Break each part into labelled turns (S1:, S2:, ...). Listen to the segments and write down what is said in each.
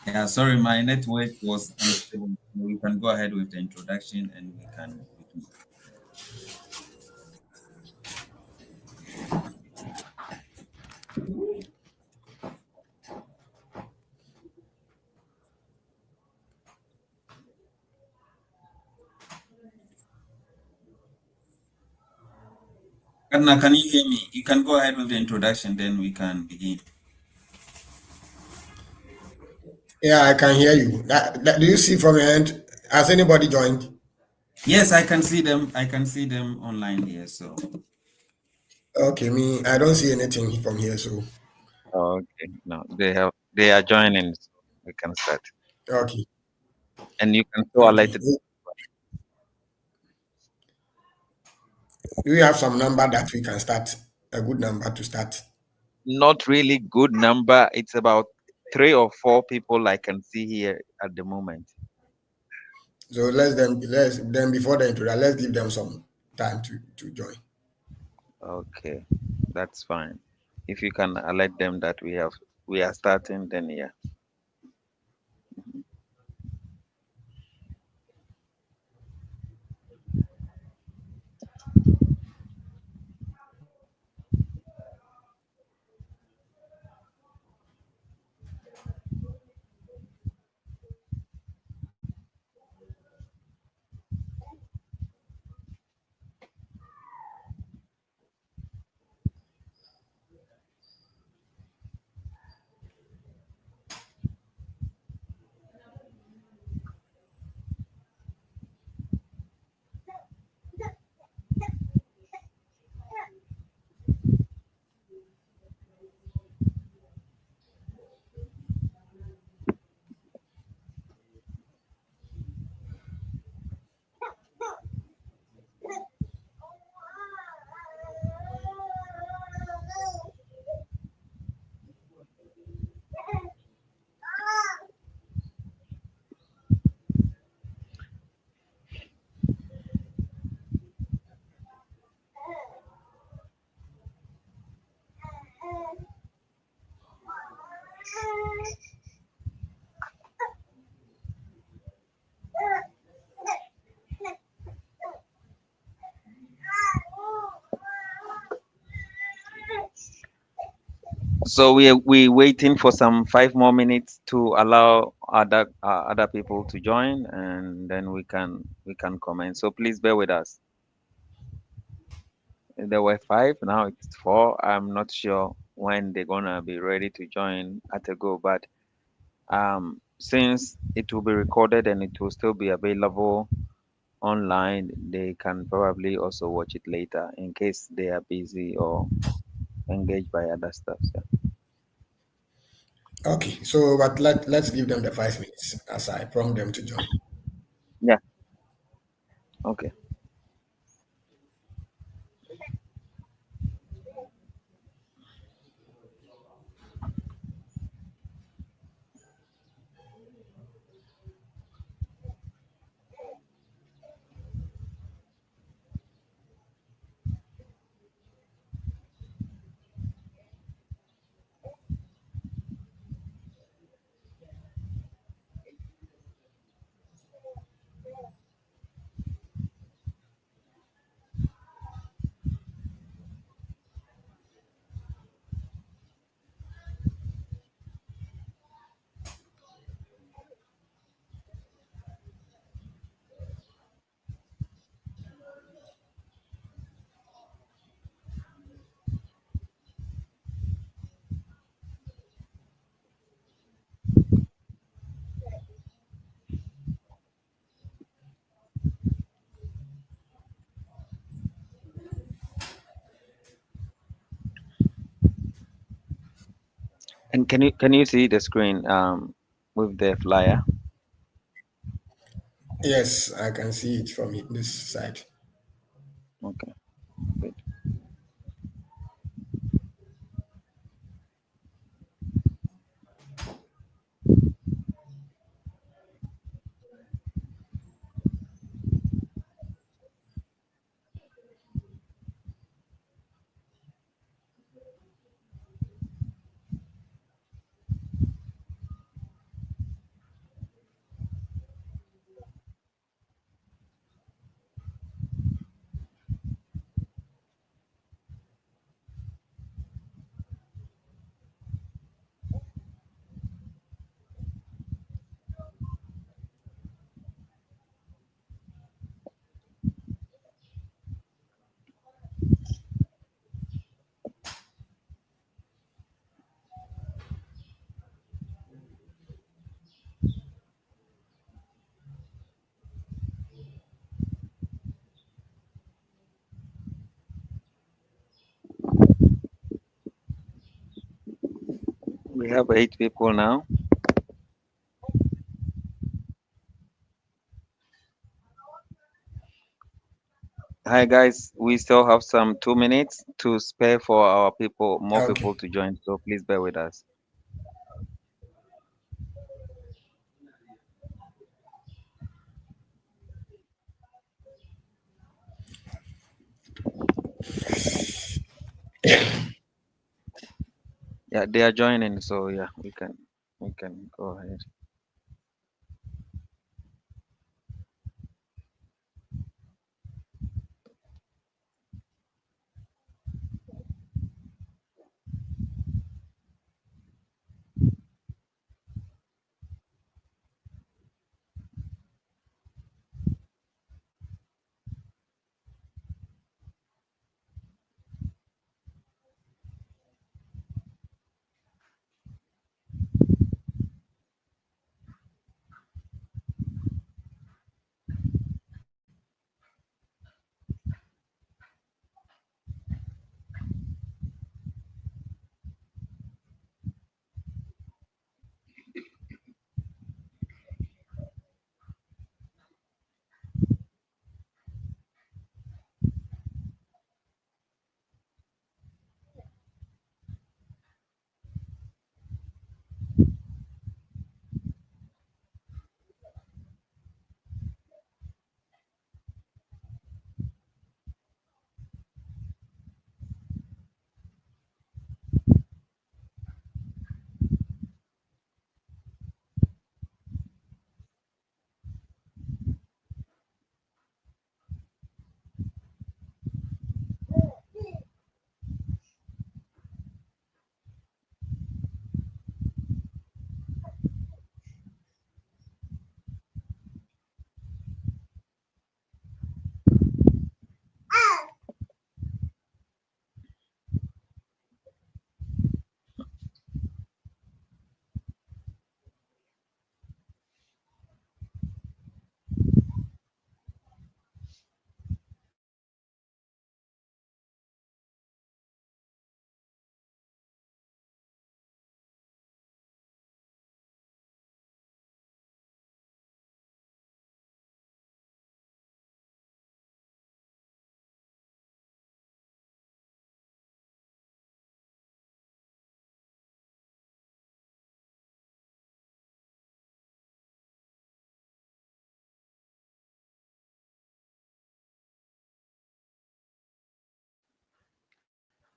S1: Yeah, sorry, my network was unstable. We can go ahead with the introduction and we can. Kadna, can you hear me? You can go ahead with the introduction, then we can begin.
S2: Yeah, I can hear you. Do you see from your end? Has anybody joined?
S1: Yes, I can see them. I can see them online here. So
S2: Okay, me, I don't see anything from here. So,
S3: Okay, no, they are joining, so we can start.
S2: okay,
S3: And you can show
S2: okay.
S3: highlighted.
S2: Do you have some number that we can start? A good number to start.
S3: Not really good number. It's about 3 or 4 people I can see here at the moment.
S2: So let's then before the intro, let's give them some time to join.
S3: Okay, that's fine. If you can alert them that we are starting, then yeah. So we waiting for some 5 more minutes to allow other people to join, and then we can comment. So please bear with us. There were 5, now it's 4. I'm not sure when they're gonna be ready to join at a go, but since it will be recorded and it will still be available online, they can probably also watch it later in case they are busy or engaged by other stuff. So.
S2: Okay, so but let's give them the 5 minutes as I prompt them to join.
S3: Okay. And can you see the screen with the flyer?
S2: Yes, I can see it from this side.
S3: Okay. Good. We have 8 people now. Hi guys, we still have some 2 minutes to spare for our people, more
S2: Okay.
S3: people to join. So please bear with us. Yeah, they are joining. So yeah, we can go ahead.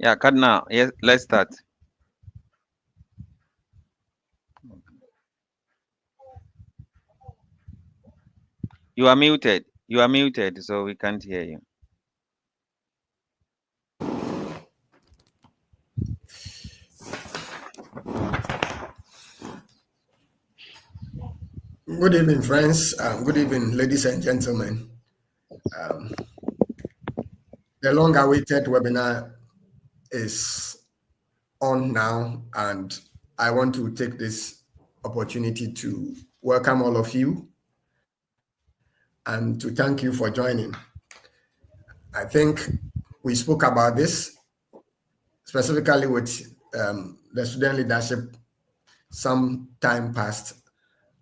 S3: Yeah, Kadna, yes, let's start. You are muted. You are muted, so we can't hear you.
S2: Good evening, friends. Good evening, ladies and gentlemen. Um, the long-awaited webinar is on now, and I want to take this opportunity to welcome all of you and to thank you for joining. I think we spoke about this specifically with the student leadership some time past,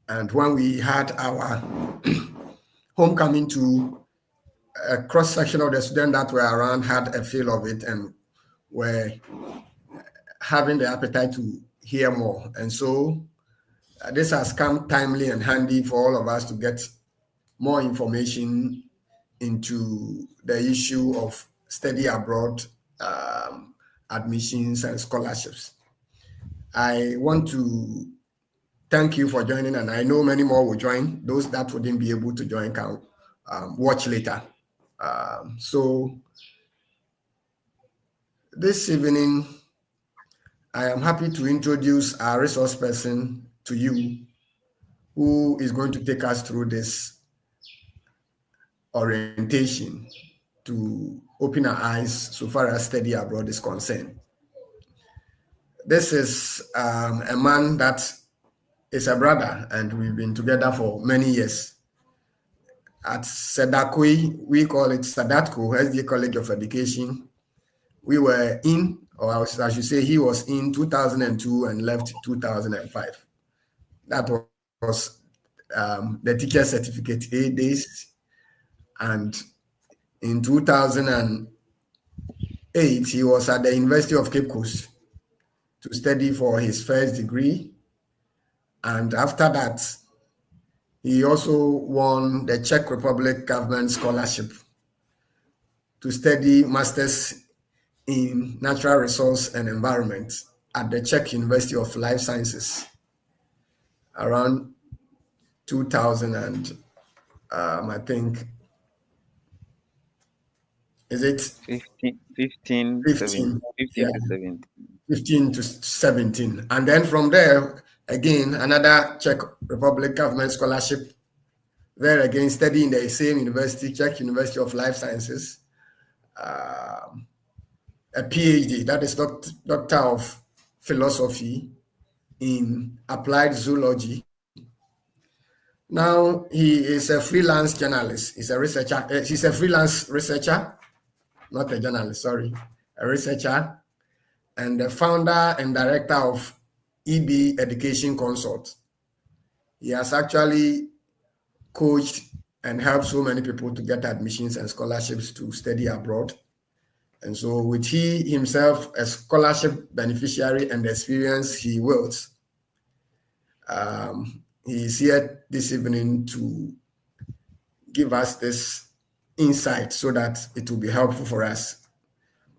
S2: and when we had our homecoming to a cross section of the students that were around had a feel of it and were having the appetite to hear more. And so this has come timely and handy for all of us to get more information into the issue of study abroad admissions and scholarships. I want to thank you for joining, and I know many more will join. Those that wouldn't be able to join can watch later. So this evening, I am happy to introduce our resource person to you who is going to take us through this orientation to open our eyes so far as study abroad is concerned. This is a man that is a brother, and we've been together for many years. At Sedakwe, we call it Sadatko, SDA College of Education. We were in, or I should say, he was in 2002 and left 2005. That was the teacher certificate A days. And in 2008, he was at the University of Cape Coast to study for his first degree. And after that, he also won the Czech Republic government scholarship to study masters in natural resource and environment at the Czech University of Life Sciences around 2000 and I think, is it 15?
S3: 15
S2: Yeah,
S3: to 17.
S2: 15 to 17. And then from there, again, another Czech Republic government scholarship. There again, studying the same university, Czech University of Life Sciences, a PhD, that is Doctor of Philosophy in Applied Zoology. Now he is a freelance journalist. He's a researcher. He's a freelance researcher, not a journalist, sorry, a researcher, and the founder and director of EB Education Consult. He has actually coached and helped so many people to get admissions and scholarships to study abroad. And so with he himself a scholarship beneficiary and the experience he wields, he is here this evening to give us this insight so that it will be helpful for us.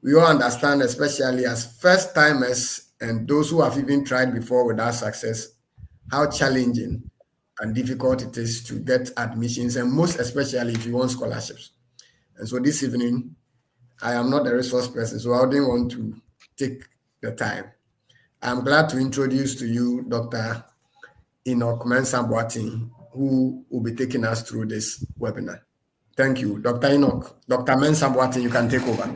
S2: We all understand, especially as first timers and those who have even tried before without success, how challenging and difficult it is to get admissions, and most especially if you want scholarships. And so this evening, I am not a resource person, so I didn't want to take the time. I'm glad to introduce to you Dr. Enoch Mensah-Boateng, who will be taking us through this webinar. Thank you. Dr. Enoch. Dr. Mensah-Boateng, you can take over.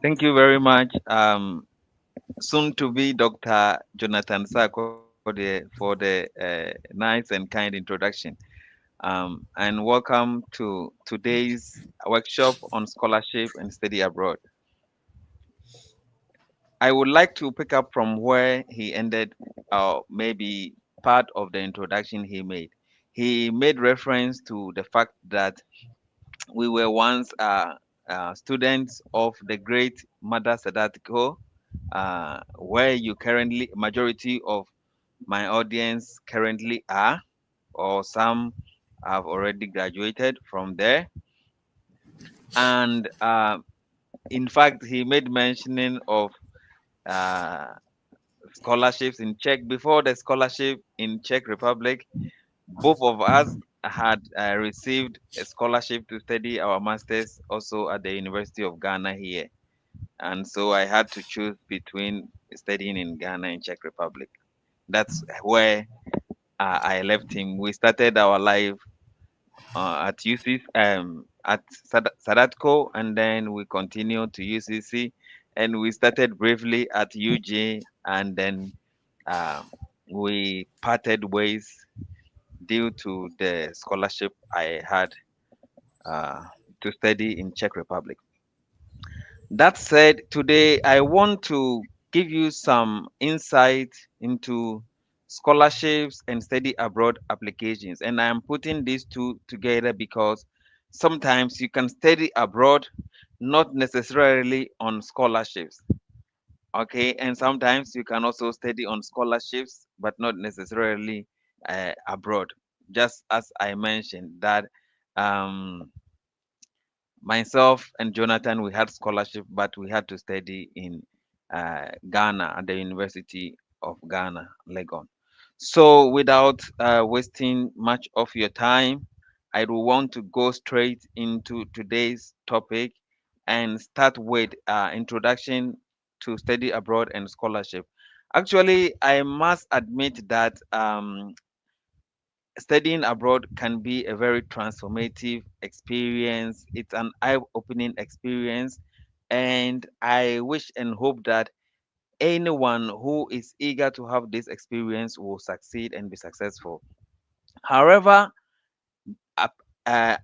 S3: Thank you very much. Soon to be Dr. Jonathan Sako for the nice and kind introduction. And welcome to today's workshop on scholarship and study abroad. I would like to pick up from where he ended, maybe part of the introduction he made. He made reference to the fact that we were once students of the great Mother Sadatiko, where you currently, majority of my audience currently are, or some have already graduated from there. And In fact, he made mentioning of uh, scholarships in Czech. Before the scholarship in Czech Republic, both of us had received a scholarship to study our masters also at the University of Ghana here, and so I had to choose between studying in Ghana and Czech Republic. That's where I left him. We started our life at UC, at Sadatco, and then we continued to UCC, and we started briefly at UJ, and then um, we parted ways due to the scholarship I had uh, to study in Czech Republic. That said, today I want to give you some insight into scholarships and study abroad applications. And I am putting these two together because sometimes you can study abroad, not necessarily on scholarships. Okay, and sometimes you can also study on scholarships, but not necessarily abroad. Just as I mentioned that um, myself and Jonathan, we had scholarship, but we had to study in Ghana at the University of Ghana, Legon. So, without wasting much of your time, I will want to go straight into today's topic and start with introduction to study abroad and scholarship. Actually, I must admit that studying abroad can be a very transformative experience. It's an eye-opening experience, and I wish and hope that anyone who is eager to have this experience will succeed and be successful. However,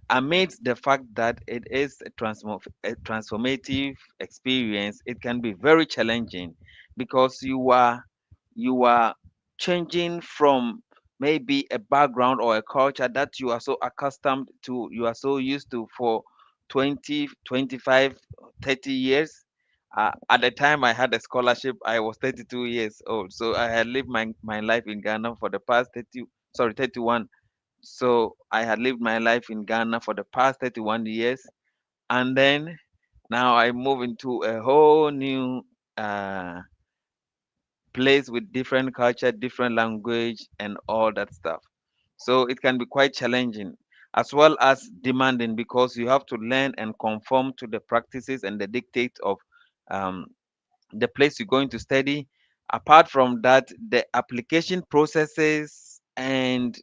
S3: amidst the fact that it is a transformative experience, it can be very challenging because you are changing from maybe a background or a culture that you are so accustomed to, you are so used to for 20, 25, 30 years. At the time I had a scholarship, I was 32 years old, so I had lived my life in Ghana for the past 30, sorry, 31. So I had lived my life in Ghana for the past 31 years, and then now I move into a whole new uh, place with different culture, different language, and all that stuff. So it can be quite challenging as well as demanding because you have to learn and conform to the practices and the dictates of um, the place you're going to study. Apart from that, the application processes and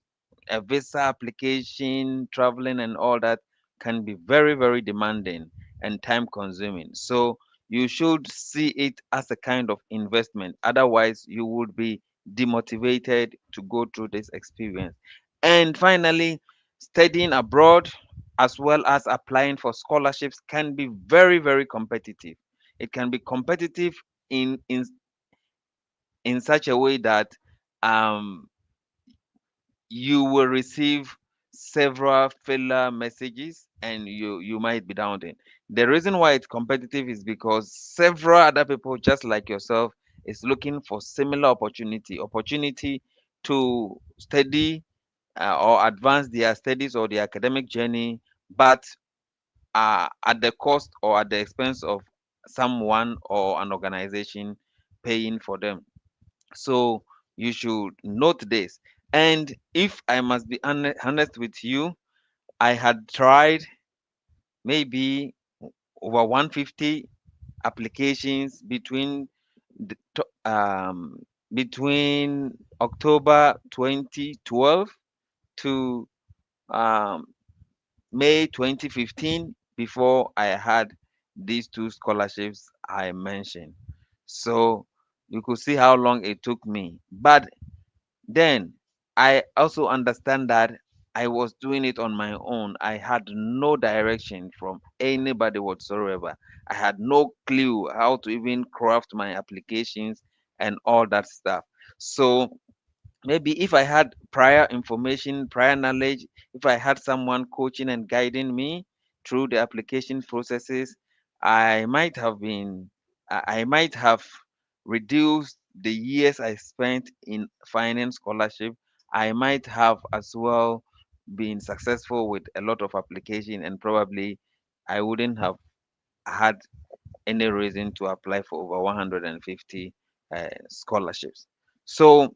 S3: a visa application, traveling, and all that can be very, very demanding and time consuming. So you should see it as a kind of investment. Otherwise, you would be demotivated to go through this experience. And finally, studying abroad as well as applying for scholarships can be very, very competitive. It can be competitive in such a way that um, you will receive several filler messages and you might be doubting. The reason why it's competitive is because several other people just like yourself is looking for similar opportunity to study or advance their studies or their academic journey, but at the cost or at the expense of someone or an organization paying for them. So you should note this. And if I must be honest with you, I had tried maybe over 150 applications the, to- um, between October 2012 to um, May 2015 before I had these two scholarships I mentioned. So you could see how long it took me. But then I also understand that I was doing it on my own. I had no direction from anybody whatsoever. I had no clue how to even craft my applications and all that stuff. So maybe if I had prior information, prior knowledge, if I had someone coaching and guiding me through the application processes, I might have been, I might have reduced the years I spent in finding scholarship. I might have as well been successful with a lot of application, and probably I wouldn't have had any reason to apply for over 150 scholarships. So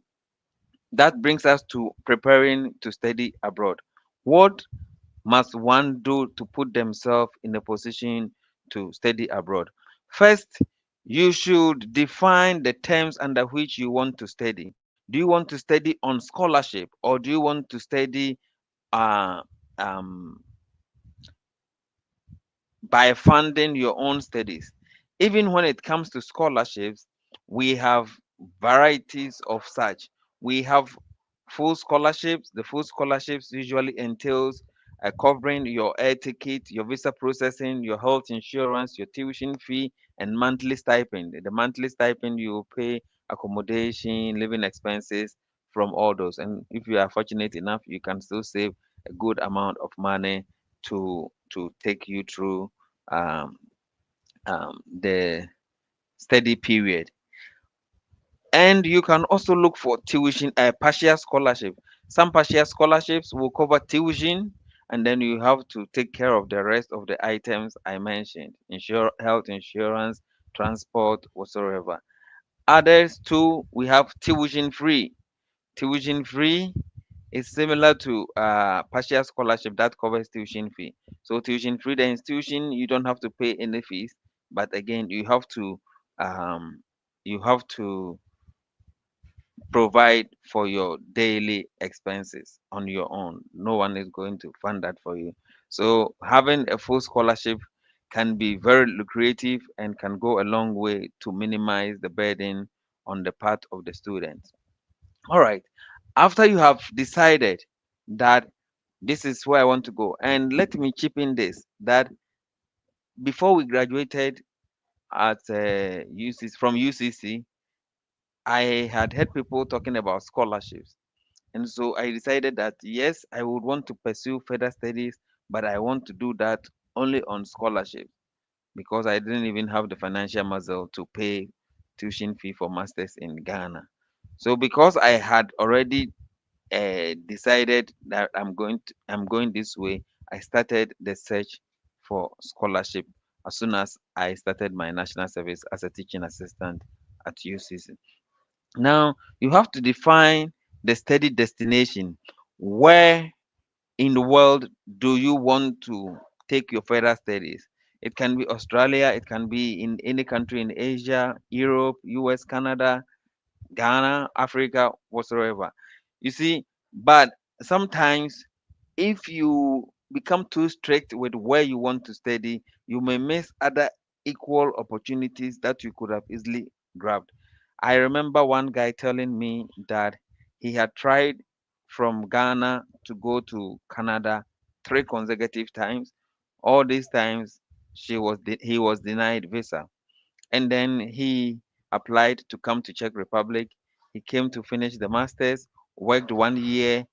S3: that brings us to preparing to study abroad. What must one do to put themselves in a position to study abroad? First, you should define the terms under which you want to study. Do you want to study on scholarship, or do you want to study uh, um, by funding your own studies? Even when it comes to scholarships, we have varieties of such. We have full scholarships. The full scholarships usually entails covering your air ticket, your visa processing, your health insurance, your tuition fee, and monthly stipend. The monthly stipend you pay accommodation, living expenses from all those. And if you are fortunate enough, you can still save a good amount of money to take you through um, the study period. And you can also look for tuition, partial scholarship. Some partial scholarships will cover tuition, and then you have to take care of the rest of the items I mentioned: health insurance, transport, whatsoever. Others too, we have tuition free. Tuition free is similar to partial scholarship that covers tuition fee. So tuition free, the institution, you don't have to pay any fees, but again, um, you have to provide for your daily expenses on your own. No one is going to fund that for you. So having a full scholarship can be very lucrative and can go a long way to minimize the burden on the part of the student. All right. After you have decided that this is where I want to go, and let me chip in this, that before we graduated at UCC, from UCC, I had heard people talking about scholarships. And so I decided that yes, I would want to pursue further studies, but I want to do that only on scholarship, because I didn't even have the financial muscle to pay tuition fee for masters in Ghana. So because I had already decided that I'm going this way, I started the search for scholarship as soon as I started my national service as a teaching assistant at UCC. Now you have to define the study destination. Where in the world do you want to take your further studies? It can be Australia, it can be in any country in Asia, Europe, US, Canada, Ghana, Africa, whatsoever. You see, but sometimes if you become too strict with where you want to study, you may miss other equal opportunities that you could have easily grabbed. I remember one guy telling me that he had tried from Ghana to go to Canada 3 consecutive times. All these times he was denied visa, and then he applied to come to Czech Republic. He came to finish the masters, worked 1 year,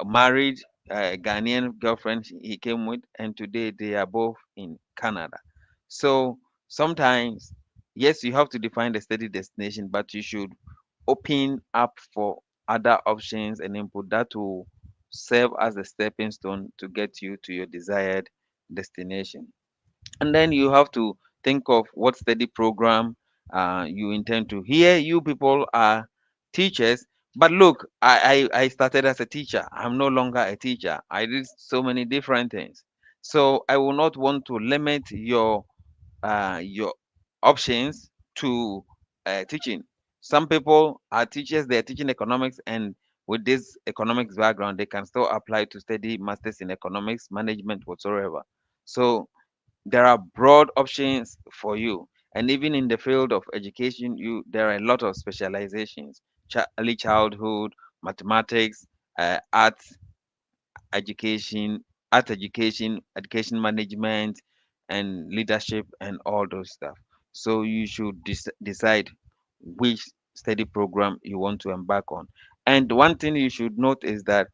S3: married a Ghanaian girlfriend he came with, and today they are both in Canada. So sometimes, yes, you have to define the study destination, but you should open up for other options and input that will serve as a stepping stone to get you to your desired destination. And then you have to think of what study program you intend to. Here you people are teachers, but look, I started as a teacher. I'm no longer a teacher. I did so many different things, so I will not want to limit your options to teaching. Some people are teachers, they're teaching economics, and with this economics background they can still apply to study masters in economics management whatsoever. So there are broad options for you, and even in the field of education, you there are a lot of specializations: early childhood, mathematics, arts education, education management, and leadership, and all those stuff. So you should decide which study program you want to embark on. And one thing you should note is that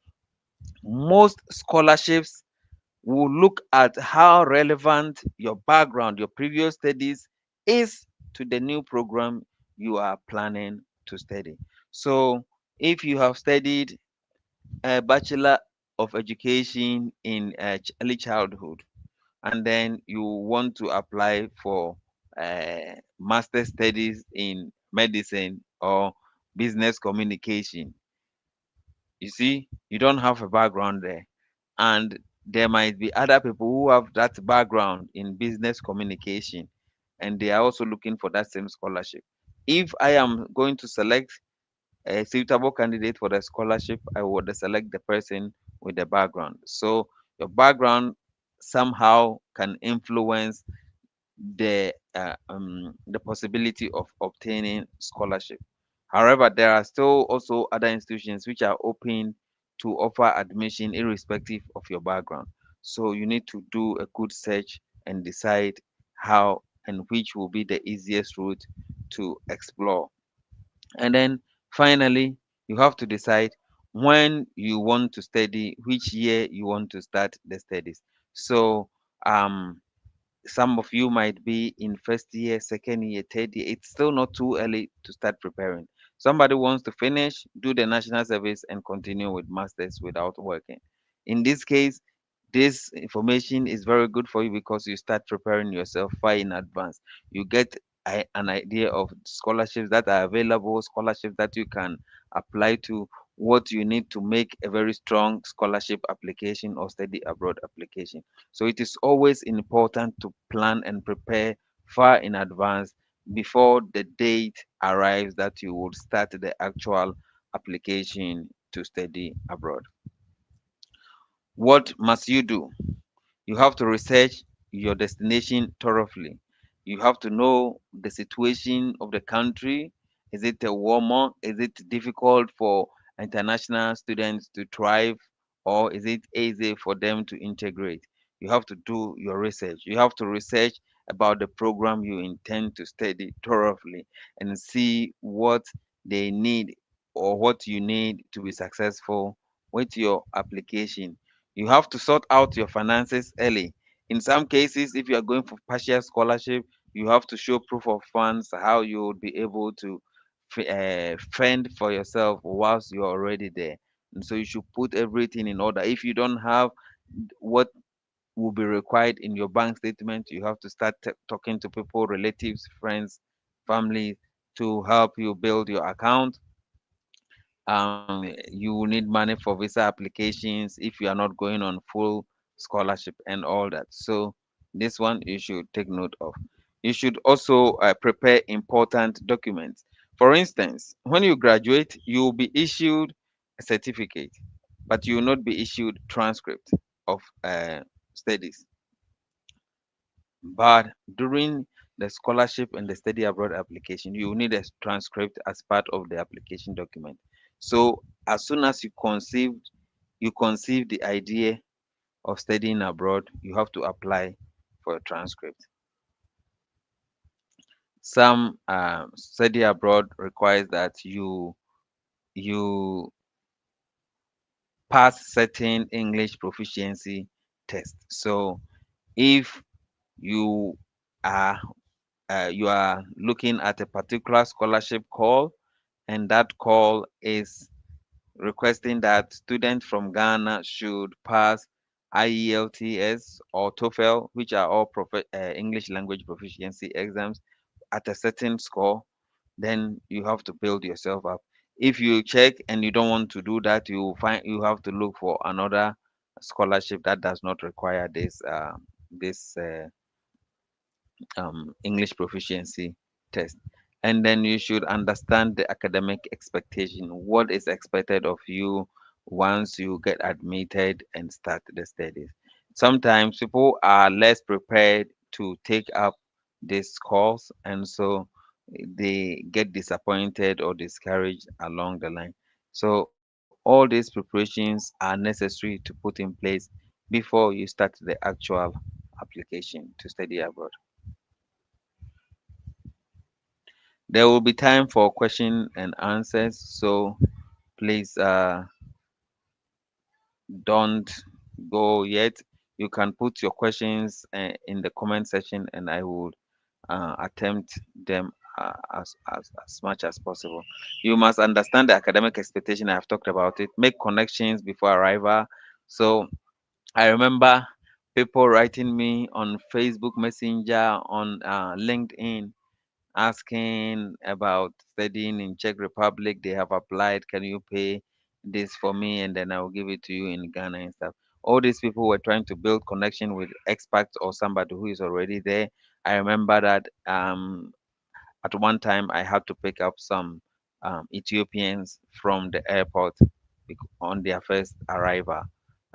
S3: most scholarships will look at how relevant your background, your previous studies is to the new program you are planning to study. So if you have studied a Bachelor of Education in early childhood, and then you want to apply for master studies in medicine or business communication. You see, you don't have a background there, and there might be other people who have that background in business communication, and they are also looking for that same scholarship. If I am going to select a suitable candidate for the scholarship, I would select the person with the background. So your background somehow can influence the possibility of obtaining scholarship. However, there are still also other institutions which are open to offer admission irrespective of your background. So you need to do a good search and decide how and which will be the easiest route to explore. And then finally, you have to decide when you want to study, which year you want to start the studies. So um some of you might be in first year, second year, third year. It's still not too early to start preparing. Somebody wants to finish, do the national service, and continue with masters without working. In this case, this information is very good for you because you start preparing yourself far in advance. You get an idea of scholarships that are available, scholarships that you can apply to, what you need to make a very strong scholarship application or study abroad application. So it is always important to plan and prepare far in advance before the date arrives that you would start the actual application to study abroad. What must you do? You have to research your destination thoroughly. You have to know the situation of the country. Is it a warmer? Is it difficult for international students to thrive? Or is it easy for them to integrate? You have to do your research. You have to research about the program you intend to study thoroughly and see what they need or what you need to be successful with your application. You have to sort out your finances early. In some cases, if you are going for partial scholarship, you have to show proof of funds, how you would be able to fend for yourself whilst you're already there. And so you should put everything in order. If you don't have what will be required in your bank statement, you have to start talking to people, relatives, friends, family to help you build your account. You will need money for visa applications if you are not going on full scholarship and all that. So this one you should take note of. You should also prepare important documents. For instance, when you graduate, you will be issued a certificate, but you will not be issued transcript of studies. But during the scholarship and the study abroad application, you will need a transcript as part of the application document. So as soon as you conceive the idea of studying abroad, you have to apply for a transcript. Some study abroad requires that you pass certain English proficiency test. So if you are you are looking at a particular scholarship call, and that call is requesting that students from Ghana should pass IELTS or TOEFL, which are all English language proficiency exams, at a certain score, then you have to build yourself up. If you check and you don't want to do that, you have to look for another scholarship that does not require this English proficiency test. And then you should understand the academic expectation, what is expected of you once you get admitted and start the studies. Sometimes people are less prepared to take up this course, and so they get disappointed or discouraged along the line. So all these preparations are necessary to put in place before you start the actual application to study abroad. There will be time for question and answers, so please don't go yet. You can put your questions in the comment section, and I will attempt them as much as possible. You must understand the academic expectation. I have talked about it. Make connections before arrival. So I remember People writing me on Facebook Messenger, on LinkedIn, asking about studying in Czech Republic. They have applied. Can you pay this for me, and then I will give it to you in Ghana and stuff. All these people were trying to build connection with expats or somebody who is already there. I remember that at one time I had to pick up some Ethiopians from the airport on their first arrival,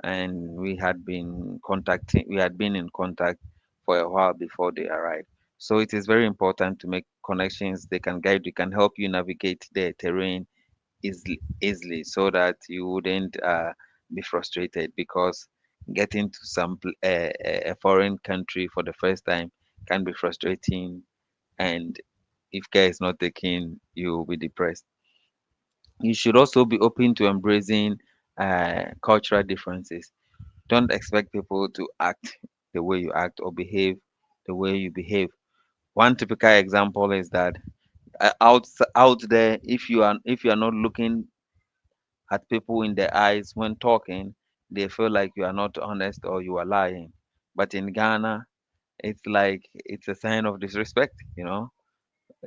S3: and we had been in contact for a while before they arrived. So it is very important to make connections. They can guide you, can help you navigate the terrain easily, so that you wouldn't be frustrated, because getting to a foreign country for the first time can be frustrating, and if care is not taken, you will be depressed. You should also be open to embracing cultural differences. Don't expect people to act the way you act or behave the way you behave. One typical example is that out there, if you are not looking at people in the eyes when talking, they feel like you are not honest or you are lying. But in Ghana, it's like it's a sign of disrespect.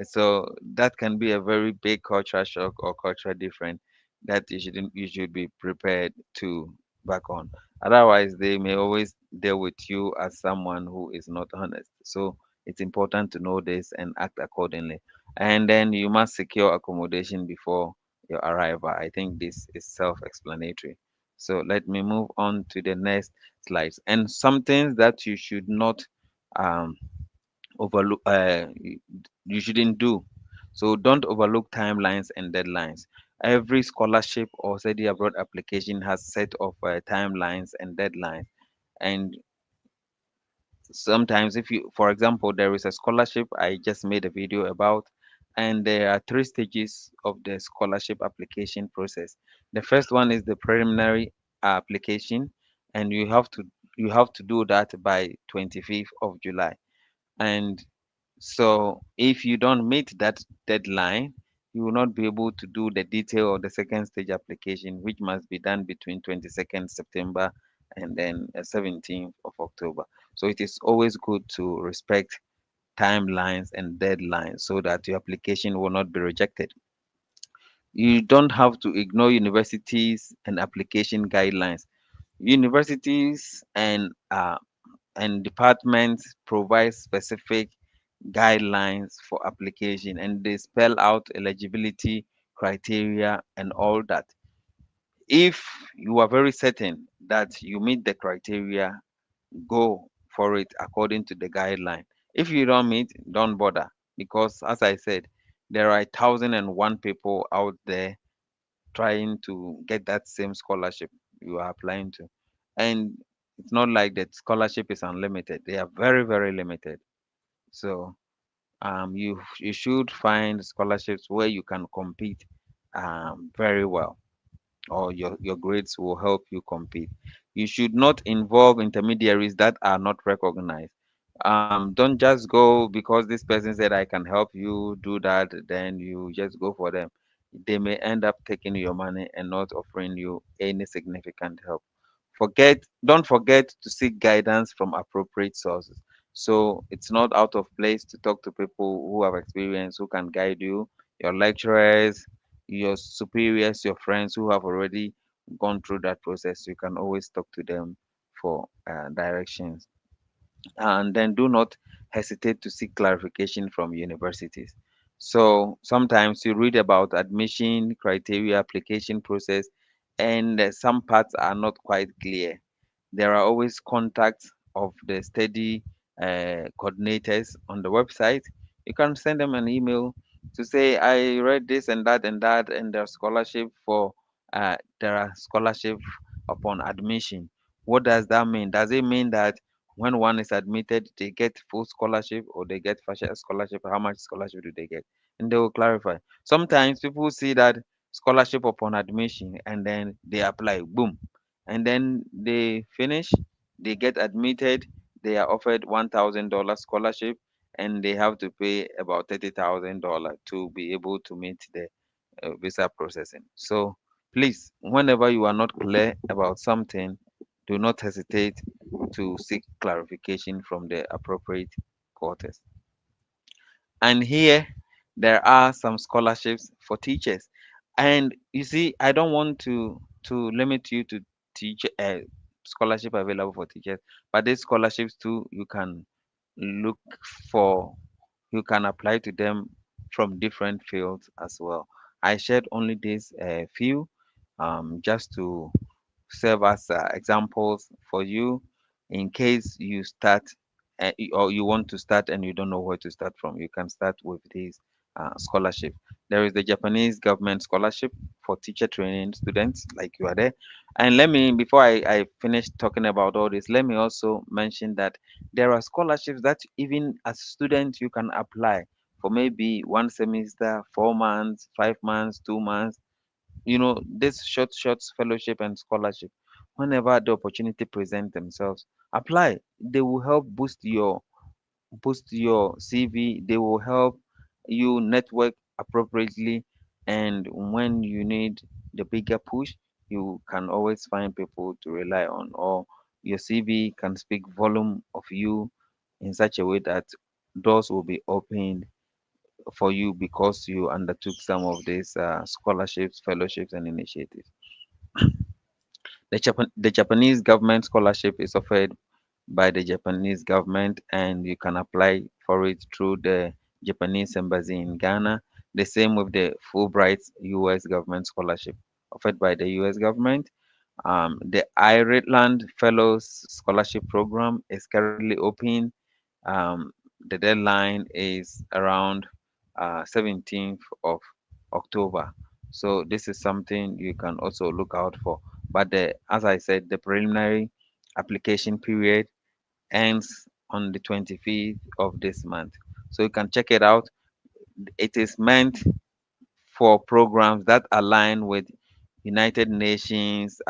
S3: So that can be a very big cultural shock or cultural difference that you should be prepared to back on. Otherwise, they may always deal with you as someone who is not honest. So it's important to know this and act accordingly. And then you must secure accommodation before your arrival. I think this is self-explanatory. So let me move on to the next slides. And some things that you should not um, overlook you shouldn't do. So don't overlook timelines and deadlines. Every scholarship or study abroad application has set of timelines and deadlines. And sometimes, if you, for example, there is a scholarship I just made a video about, and there are three stages of the scholarship application process. The first one is the preliminary application, and you have to do that by 25th of July. And so if you don't meet that deadline, you will not be able to do the detail of the second stage application, which must be done between 22nd September and then 17th of October. So it is always good to respect timelines and deadlines so that your application will not be rejected. You don't have to ignore universities and application guidelines. Universities and departments provide specific guidelines for application, and they spell out eligibility criteria and all that. If you are very certain that you meet the criteria, go for it according to the guideline. If you don't meet, don't bother, because as I said, there are 1,001 people out there trying to get that same scholarship you are applying to. And it's not like that scholarship is unlimited. They are very, very limited. So you should find scholarships where you can compete very well, or your grades will help you compete. You should not involve intermediaries that are not recognized. Don't just go because this person said I can help you do that, then you just go for them. They may end up taking your money and not offering you any significant help. Don't forget to seek guidance from appropriate sources. So it's not out of place to talk to people who have experience, who can guide you, your lecturers, your superiors, your friends who have already gone through that process. You can always talk to them for directions. And then do not hesitate to seek clarification from universities. So sometimes you read about admission criteria, application process, and some parts are not quite clear. There are always contacts of the study coordinators on the website. You can send them an email to say, I read this and that, and there are scholarship upon admission. What does that mean? Does it mean that when one is admitted, they get full scholarship or they get partial scholarship? How much scholarship do they get? And they will clarify. Sometimes people see that scholarship upon admission and then they apply, boom, and then they finish, they get admitted, they are offered $1,000 scholarship, and they have to pay about $30,000 to be able to meet the visa processing. So please, whenever you are not clear about something, do not hesitate to seek clarification from the appropriate quarters. And here there are some scholarships for teachers. And you see, I don't want to limit you to teach scholarship available for teachers, but these scholarships too, you can look for, you can apply to them from different fields as well. I shared only these few, just to serve as examples for you in case you start, or you want to start and you don't know where to start from. You can start with this scholarship. There is the Japanese government scholarship for teacher training students, like you are there. And let me, before I finish talking about all this, let me also mention that there are scholarships that even as students you can apply for maybe 1 semester, 4 months, 5 months, 2 months. This short fellowship and scholarship, whenever the opportunity present themselves, apply. They will help boost your CV. They will help you network appropriately, and when you need the bigger push, you can always find people to rely on, or your CV can speak volume of you in such a way that doors will be opened for you because you undertook some of these scholarships, fellowships, and initiatives. The Japanese government scholarship is offered by the Japanese government, and you can apply for it through the Japanese embassy in Ghana. The same with the Fulbright US government scholarship offered by the US government. The Ireland Fellows Scholarship Program is currently open. The deadline is around 17th of October. So this is something you can also look out for. But as I said, the preliminary application period ends on the 25th of this month. So you can check it out. It is meant for programs that align with United Nations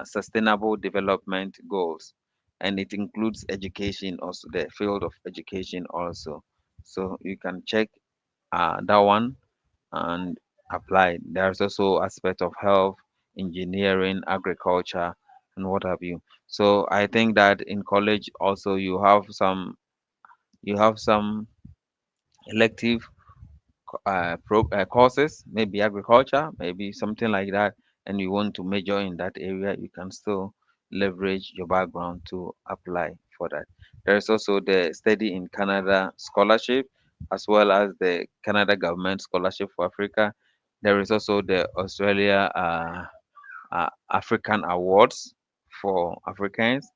S3: sustainable development goals, and it includes education, also the field of education also. So you can check that one and apply. There's also aspect of health, engineering, agriculture, and what have you. So I think that in college also you have some elective courses, maybe agriculture, maybe something like that, and you want to major in that area, you can still leverage your background to apply for that. There's also the Study in Canada scholarship, as well as the Canada Government Scholarship for Africa. There is also the Australia African Awards for Africans.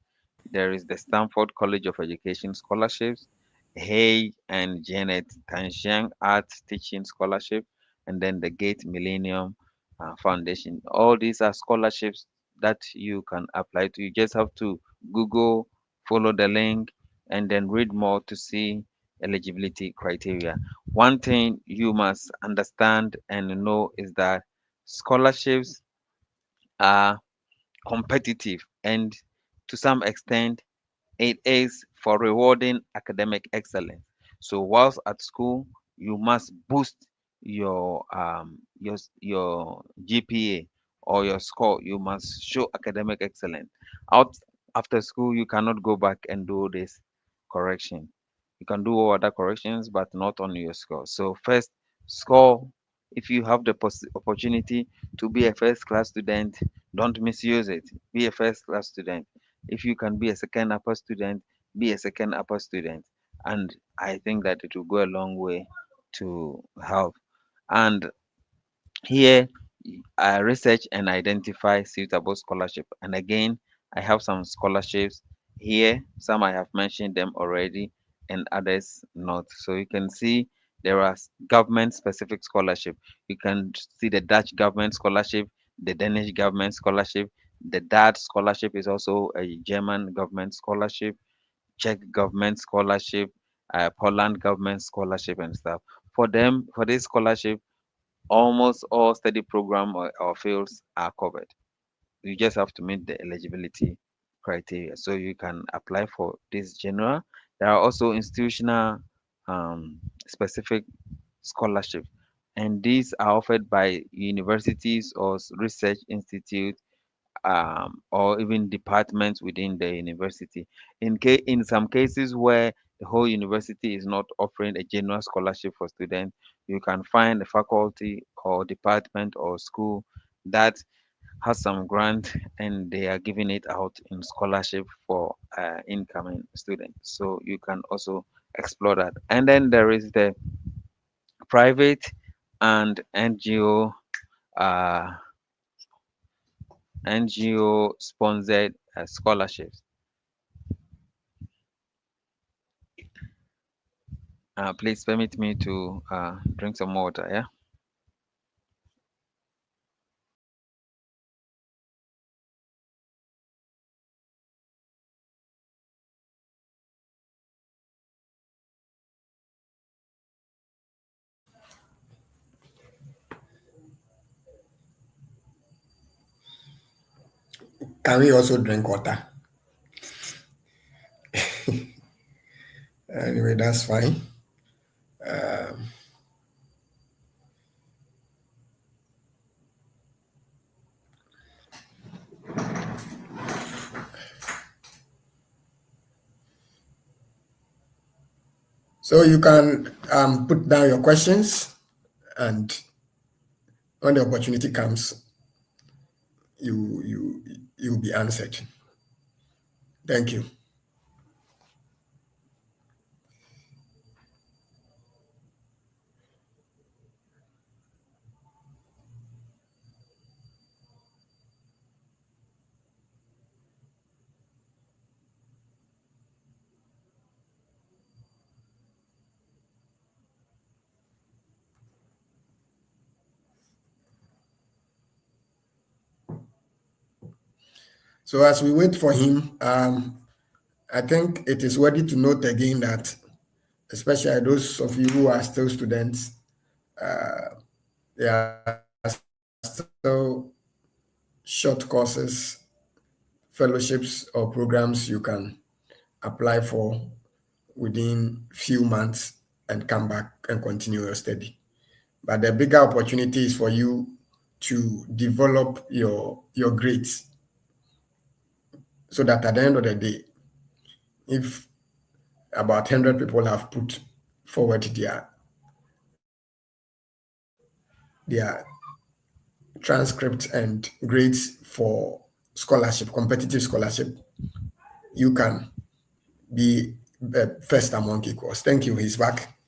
S3: There is the Stanford College of Education scholarships, Hay and Janet Tanxiang Art Teaching Scholarship, and then the Gate Millennium Foundation. All these are scholarships that you can apply to. You just have to Google, follow the link, and then read more to see eligibility criteria. One thing you must understand and know is that scholarships are competitive, and to some extent it is for rewarding academic excellence. So whilst at school, you must boost your GPA or your score. You must show academic excellence. Out After school, you cannot go back and do this correction. You can do all other corrections, but not on your score. So first, score. If you have the opportunity to be a first class student, don't misuse it. Be a first class student. If you can be a second upper student, be a second upper student. And I think that it will go a long way to help. And here, I research and identify suitable scholarship. And again, I have some scholarships here. Some I have mentioned them already, and others not. So you can see there are government specific scholarship. You can see the Dutch government scholarship, the Danish government scholarship, the Dutch scholarship is also a German government scholarship, Czech government scholarship, Poland government scholarship, and stuff. For this scholarship, almost all study program or fields are covered. You just have to meet the eligibility criteria. So you can apply for this general. There are also institutional specific scholarship, and these are offered by universities or research institutes or even departments within the university. In some cases where the whole university is not offering a general scholarship for students, you can find a faculty or department or school that has some grant and they are giving it out in scholarship for incoming students. So you can also explore that. And then there is the private and uh, NGO sponsored scholarships. Please permit me to drink some water. Yeah.
S2: Can we also drink water? Anyway, that's fine. So you can put down your questions, and when the opportunity comes, you'll be answered. Thank you. So as we wait for him, I think it is worthy to note again that, especially those of you who are still students, there are still short courses, fellowships, or programs you can apply for within few months and come back and continue your study. But the bigger opportunity is for you to develop your grades so that at the end of the day, if about 100 people have put forward their transcripts and grades for scholarship, competitive scholarship, you can be first among equals. Thank you. He's back.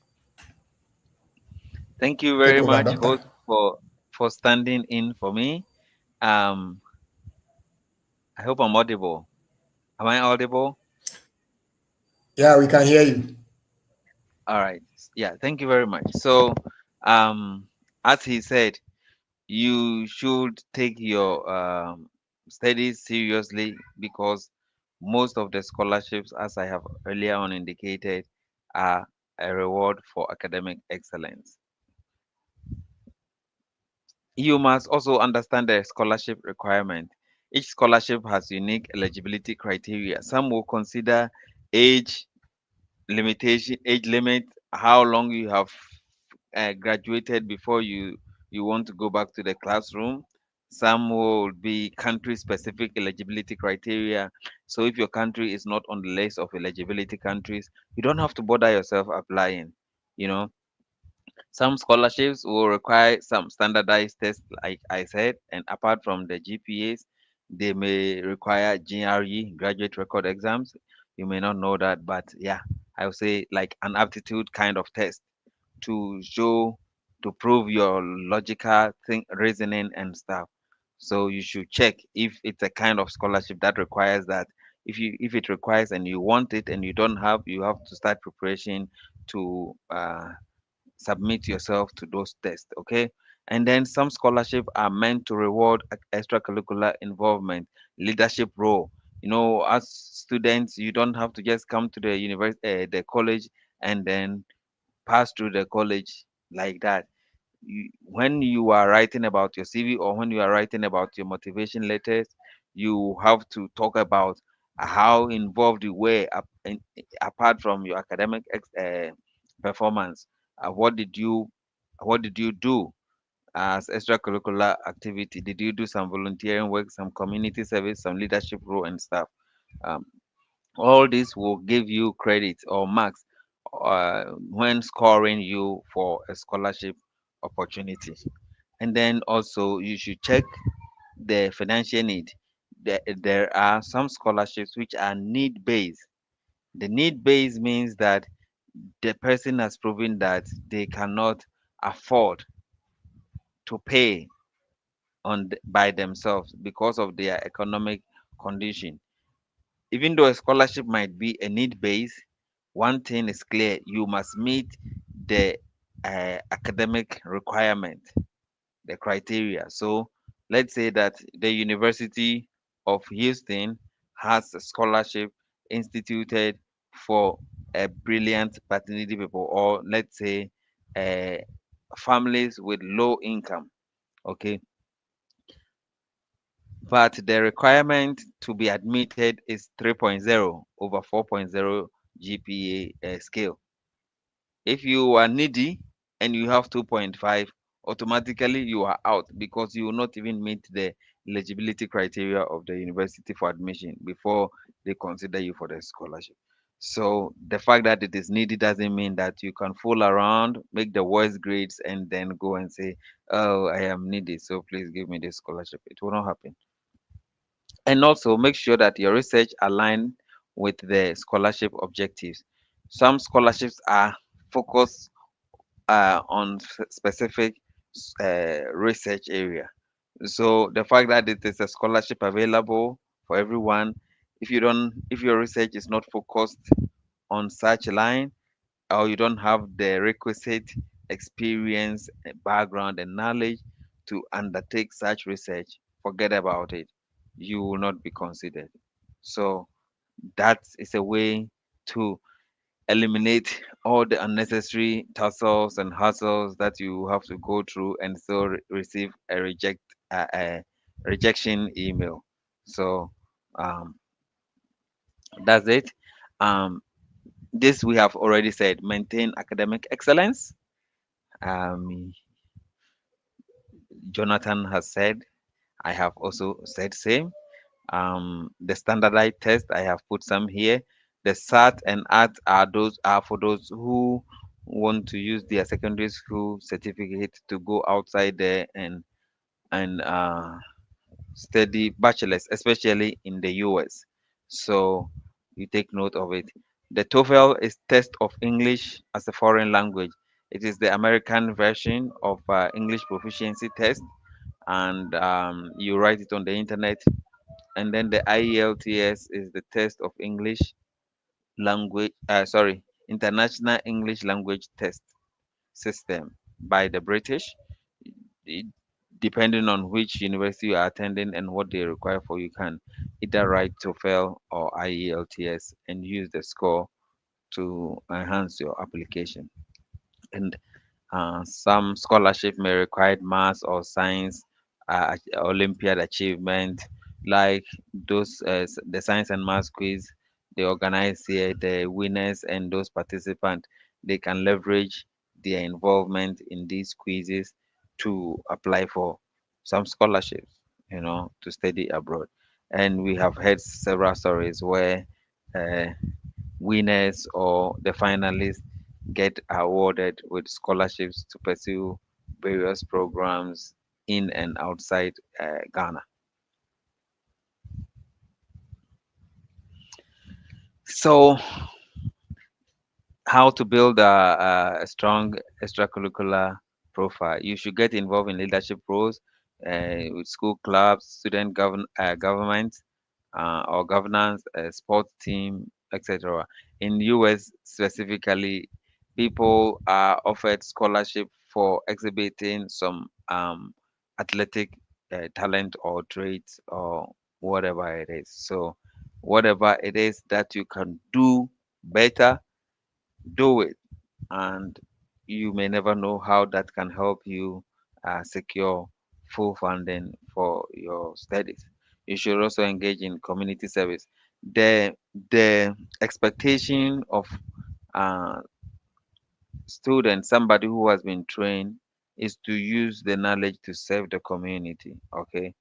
S3: Thank you
S2: Take
S3: very
S2: over,
S3: much,
S2: doctor.
S3: host, for standing in for me. Um, I hope I'm audible. Am I audible?
S2: Yeah, we can hear you.
S3: All right. Yeah. Thank you very much. So, um, as he said, you should take your studies seriously because most of the scholarships, as I have earlier on indicated, are a reward for academic excellence. You must also understand the scholarship requirement. Each scholarship has unique eligibility criteria. Some will consider age limitation, age limit, how long you have graduated before you want to go back to the classroom. Some will be country specific eligibility criteria. So if your country is not on the list of eligibility countries, you don't have to bother yourself applying. You know, some scholarships will require some standardized tests, like I said, and apart from the GPAs, they may require GRE, graduate record exams. You may not know that, but yeah, I would say like an aptitude kind of test to show, to prove your logical think reasoning and stuff. So you should check if it's a kind of scholarship that requires that. If it requires and you want it and you don't have, you have to start preparation to submit yourself to those tests. Okay. And then some scholarship are meant to reward extracurricular involvement, leadership role. You know, as students, you don't have to just come to the university, the college, and then pass through the college like that. When you are writing about your CV or when you are writing about your motivation letters, you have to talk about how involved you were apart from your academic performance. What did you do as extracurricular activity? Did you do some volunteering work, some community service, some leadership role and stuff? Um, all this will give you credit or marks when scoring you for a scholarship opportunity. And then also you should check the financial need. There are some scholarships which are need based. The need based means that the person has proven that they cannot afford to pay by themselves because of their economic condition. Even though a scholarship might be a need based, one thing is clear: you must meet the academic requirement, the criteria. So let's say that the University of Houston has a scholarship instituted for a brilliant but needy people, or let's say uh, families with low income. Okay, but the requirement to be admitted is 3.0 over 4.0 GPA scale. If you are needy and you have 2.5, automatically you are out because you will not even meet the eligibility criteria of the university for admission before they consider you for the scholarship. So the fact that it is needy doesn't mean that you can fool around, make the worst grades, and then go and say, "Oh, I am needy, so please give me this scholarship." It will not happen. And also make sure that your research align with the scholarship objectives. Some scholarships are focused on specific research area. So the fact that it is a scholarship available for everyone, if your research is not focused on such line, or you don't have the requisite experience, background, and knowledge to undertake such research, forget about it. You will not be considered. So that is a way to eliminate all the unnecessary tussles and hassles that you have to go through and still receive a rejection email. So um, that's it. Um, this we have already said. Maintain academic excellence. Um, Jonathan has said. I have also said same. The standardized test, I have put some here. The SAT and ART are for those who want to use their secondary school certificate to go outside there and study bachelors, especially in the US. So you take note of it. The TOEFL is test of English as a foreign language. It is the American version of English proficiency test, and you write it on the internet. And then the IELTS is the test of English language, International English Language Test System by the British. It, depending on which university you are attending and what they require for you, can either write TOEFL or IELTS and use the score to enhance your application. And some scholarship may require math or science Olympiad achievement, like the science and math quiz they organize here. The winners and those participants, they can leverage their involvement in these quizzes to apply for some scholarships, to study abroad. And we have heard several stories where uh, winners or the finalists get awarded with scholarships to pursue various programs in and outside Ghana. So, how to build a strong extracurricular profile? You should get involved in leadership roles with school clubs, government, or governance, sports team, etc. In US specifically, people are offered scholarship for exhibiting some athletic talent or traits or whatever it is. So, whatever it is that you can do better, do it, and you may never know how that can help you secure full funding for your studies. You should also engage in community service. The expectation of uh, students, somebody who has been trained is to use the knowledge to serve the community. Okay,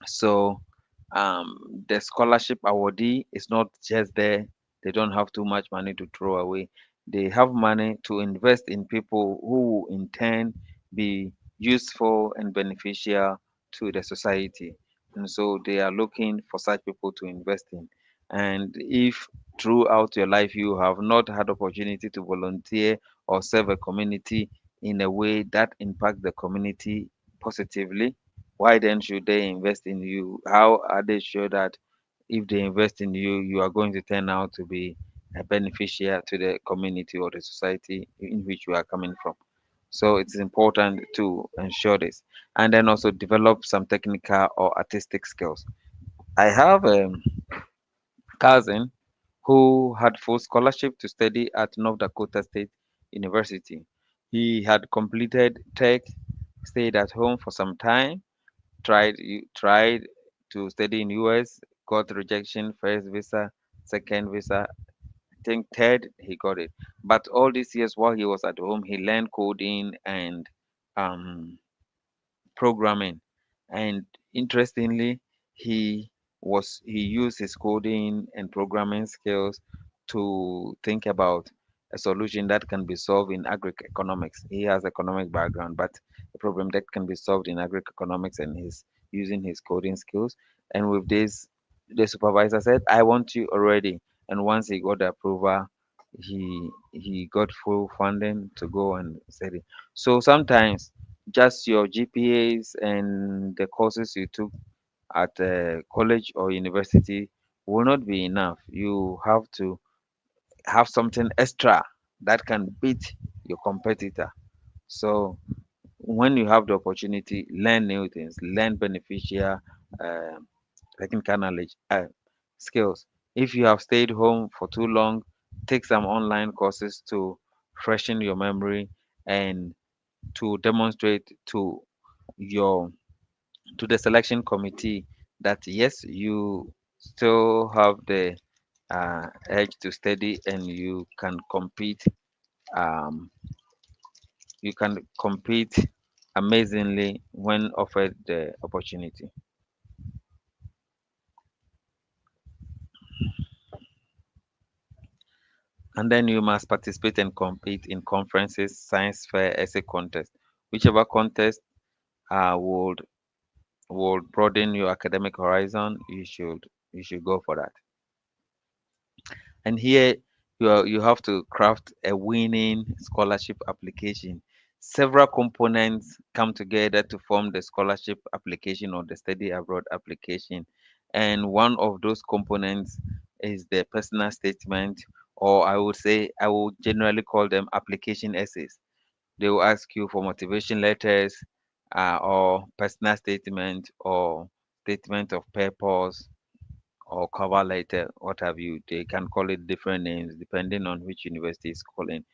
S3: so the scholarship awardee is not just there. They don't have too much money to throw away. They have money to invest in people who in turn be useful and beneficial to the society. And so they are looking for such people to invest in. And if throughout your life you have not had opportunity to volunteer or serve a community in a way that impact the community positively, why then should they invest in you? How are they sure that if they invest in you, you are going to turn out to be a beneficiary to the community or the society in which you are coming from? So it's important to ensure this, and then also develop some technical or artistic skills. I have a cousin who had full scholarship to study at North Dakota State University. He had completed tech, stayed at home for some time, tried to study in US, got rejection, first visa, second visa, I think third he got it. But all these years while he was at home, he learned coding and um, programming. And interestingly, he used his coding and programming skills to think about a solution that can be solved in agri-economics. He has economic background, but a problem that can be solved in agri-economics, and he's using his coding skills. And with this, the supervisor said, "I want you already." And once he got the approval, he got full funding to go and study. So sometimes just your GPAs and the courses you took at college or university will not be enough. You have to have something extra that can beat your competitor. So when you have the opportunity, learn new things, learn beneficial uh, technical knowledge, skills. If you have stayed home for too long, take some online courses to freshen your memory and to demonstrate your to the selection committee that yes, you still have the edge to study and um, you can compete amazingly when offered the opportunity. And then you must participate and compete in conferences, science fair, essay contest. Whichever contest would broaden your academic horizon, you should go for that. And here you have to craft a winning scholarship application. Several components come together to form the scholarship application or the study abroad application. And one of those components is the personal statement, or I would generally call them application essays. They will ask you for motivation letters, or personal statement, or statement of purpose, or cover letter, what have you. They can call it different names depending on which university is calling.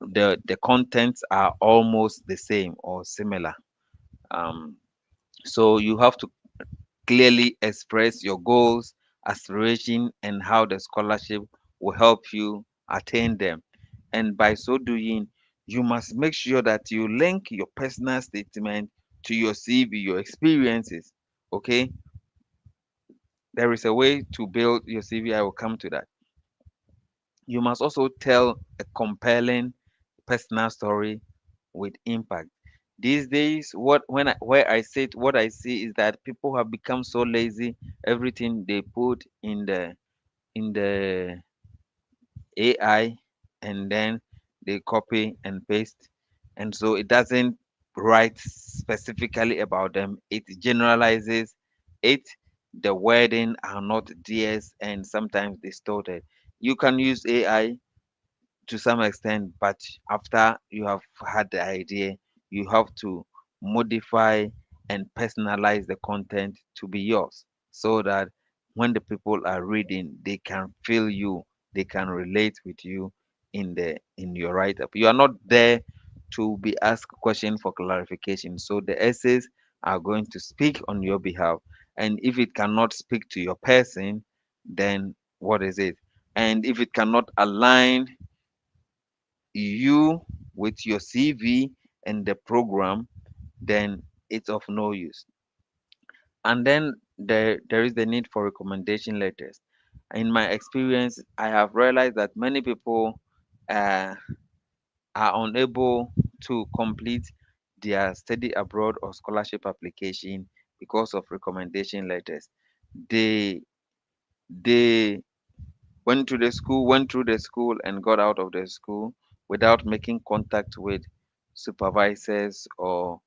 S3: The contents are almost the same or similar. Um, so you have to clearly express your goals, aspiration, and how the scholarship will help you attain them. And by so doing, you must make sure that you link your personal statement to your CV, your experiences. Okay, there is a way to build your CV. I will come to that. You must also tell a compelling personal story with impact. These days, where I sit, what I see is that people have become so lazy. Everything they put in the AI, and then they copy and paste, and so it doesn't write specifically about them. It generalizes it. The wording are not theirs and sometimes distorted. You can use AI to some extent, but after you have had the idea, you have to modify and personalize the content to be yours so that when the people are reading, they can feel you, they can relate with you in your write-up. You are not there to be asked question for clarification. So the essays are going to speak on your behalf. And if it cannot speak to your person, then what is it? And if it cannot align you with your CV, in the program, then it's of no use. And then there is the need for recommendation letters. In my experience, I have realized that many people uh, are unable to complete their study abroad or scholarship application because of recommendation letters. They they went through the school and got out of the school without making contact with supervisors or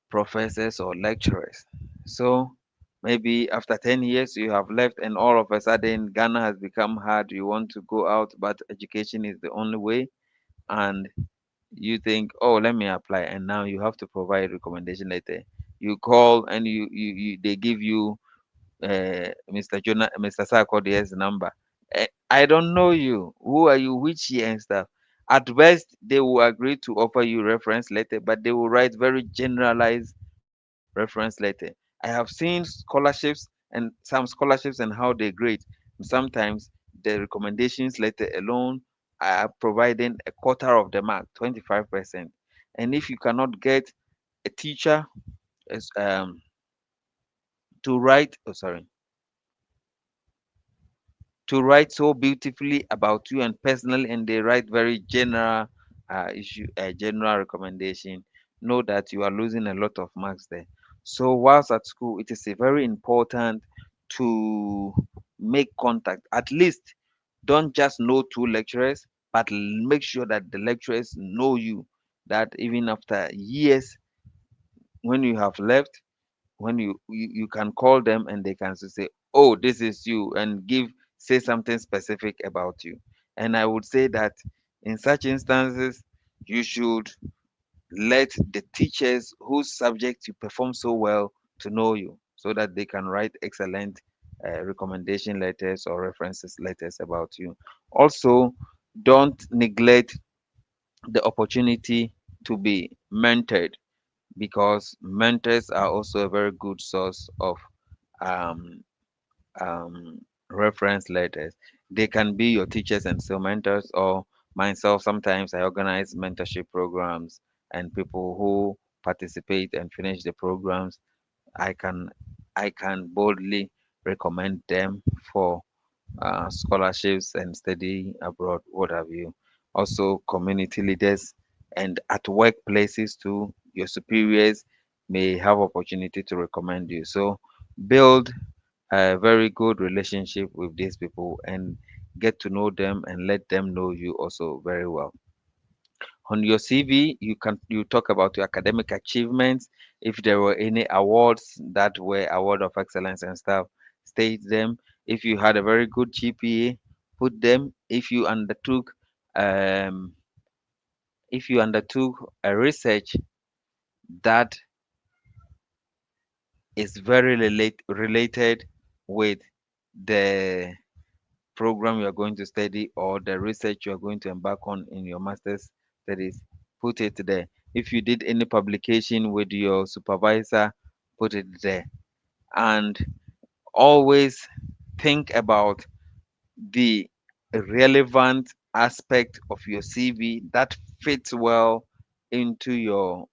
S3: professors or lecturers. So maybe after 10 years you have left, and all of a sudden Ghana has become hard. You want to go out, but education is the only way. And you think, oh, let me apply, and now you have to provide recommendation letter. You call and you they give you Mr. Sarkodie's number. I don't know you. Who are you? Which year and stuff? At best, they will agree to offer you reference letter, but they will write very generalized reference letter. I have seen scholarships and some scholarships and how they grade. Sometimes the recommendations letter alone are providing a quarter of the mark, 25%. And if you cannot get a teacher as, to write, oh sorry, to write so beautifully about you and personally, and they write very general general recommendation, know that you are losing a lot of marks there. So whilst at school, it is a very important to make contact. At least don't just know two lecturers, but make sure that the lecturers know you, that even after years, when you have left, when you can call them and they can say, oh, this is you, and say something specific about you. And I would say that in such instances, you should let the teachers whose subject you perform so well to know you, so that they can write excellent recommendation letters or references letters about you. Also, don't neglect the opportunity to be mentored, because mentors are also a very good source of um, um, reference letters. They can be your teachers and still mentors, or myself. Sometimes I organize mentorship programs, and people who participate and finish the programs, I can I can boldly recommend them for scholarships and study abroad, what have you. Also, community leaders and at workplaces too, your superiors may have opportunity to recommend you. So build a very good relationship with these people and get to know them and let them know you also very well. On your CV, you talk about your academic achievements. If there were any awards that were award of excellence and stuff, state them. If you had a very good GPA, put them. Um, if you undertook a research that is very related with the program you are going to study or the research you are going to embark on in your master's studies, put it there. If you did any publication with your supervisor, put it there. And always think about the relevant aspect of your CV that fits well into your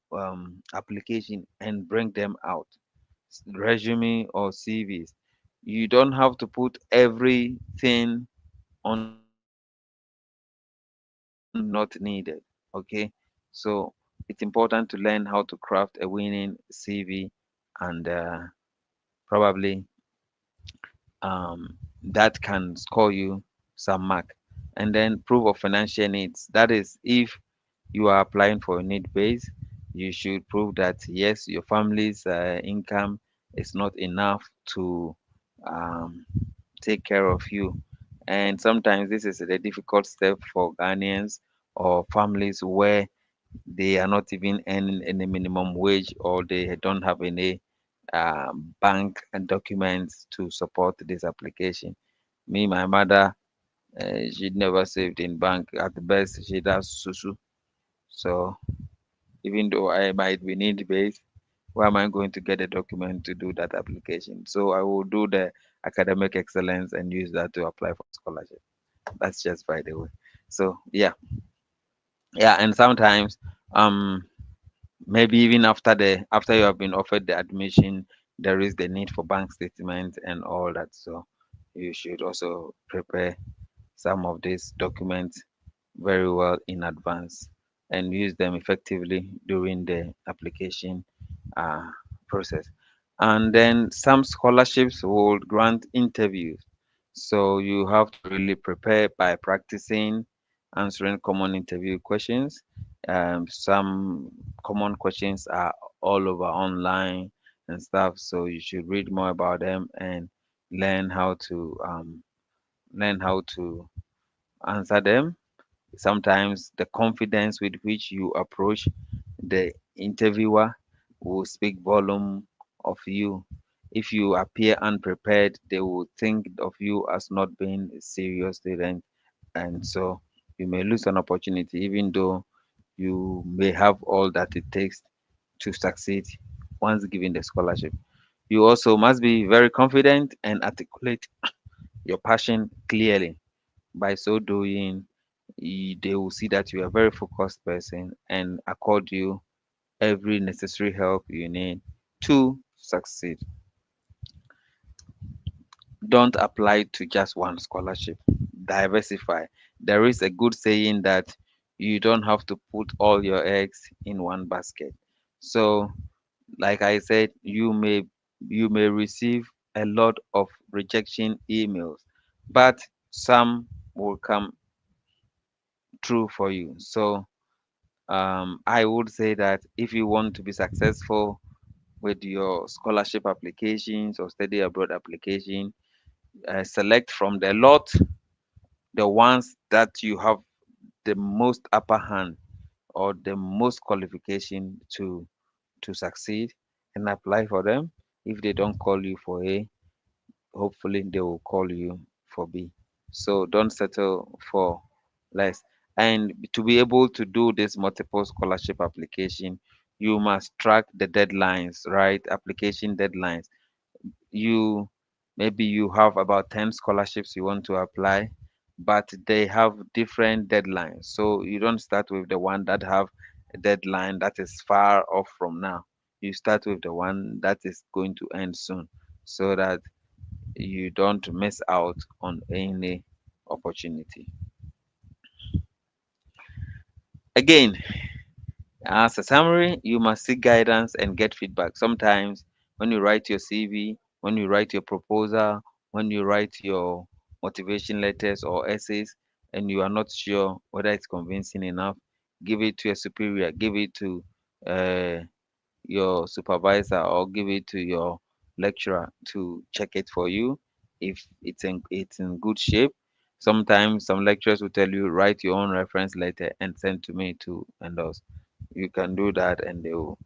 S3: application and bring them out. Resume or CVs. You don't have to put everything on the CV that is not needed. Okay, so it's important to learn how to craft a winning CV, and probably that can score you some mark. And then proof of financial needs. That is, if you are applying for a need base, you should prove that yes, your family's income is not enough to um, take care of you. And sometimes this is a difficult step for Ghanaians or families where they are not even earning any minimum wage, or they don't have any bank and documents to support this application. Me, my mother, she never saved in bank. At the best, she does susu. So even though I might be need based, where am I going to get a document to do that application? So I will do the academic excellence and use that to apply for scholarship. That's just by the way. So yeah, yeah, and sometimes um maybe even after you have been offered the admission, there is the need for bank statement and all that. So you should also prepare some of these documents very well in advance and use them effectively during the application uh, process. And then some scholarships will grant interviews. So you have to really prepare by practicing answering common interview questions. Some common questions are all over online and stuff, so you should read more about them and learn how to learn how to answer them. Sometimes the confidence with which you approach the interviewer will speak volume of you. If you appear unprepared, they will think of you as not being a serious student, and so you may lose an opportunity, even though you may have all that it takes to succeed once given the scholarship. You also must be very confident and articulate your passion clearly. By so doing, they will see that you are a very focused person and accord you every necessary help you need to succeed. Don't apply to just one scholarship. Diversify. There is a good saying that you don't have to put all your eggs in one basket. So, like I said, you may receive a lot of rejection emails, but some will come true for you. So I would say that if you want to be successful with your scholarship applications or study abroad application, select from the lot the ones that you have the most upper hand or the most qualification to succeed and apply for them. If they don't call you for A, hopefully they will call you for B. So don't settle for less. And to be able to do this multiple scholarship application, you must track the deadlines, right? Application deadlines. You maybe you have about 10 scholarships you want to apply, but they have different deadlines. So you don't start with the one that have a deadline that is far off from now. You start with the one that is going to end soon so that you don't miss out on any opportunity. Again, as a summary, you must seek guidance and get feedback. Sometimes, when you write your CV, when you write your proposal, when you write your motivation letters or essays, and you are not sure whether it's convincing enough, give it to your superior, give it to uh, your supervisor or give it to your lecturer to check it for you if it's in good shape. Sometimes some lecturers will tell you write your own reference letter and send to me to endorse. You can do that and they will.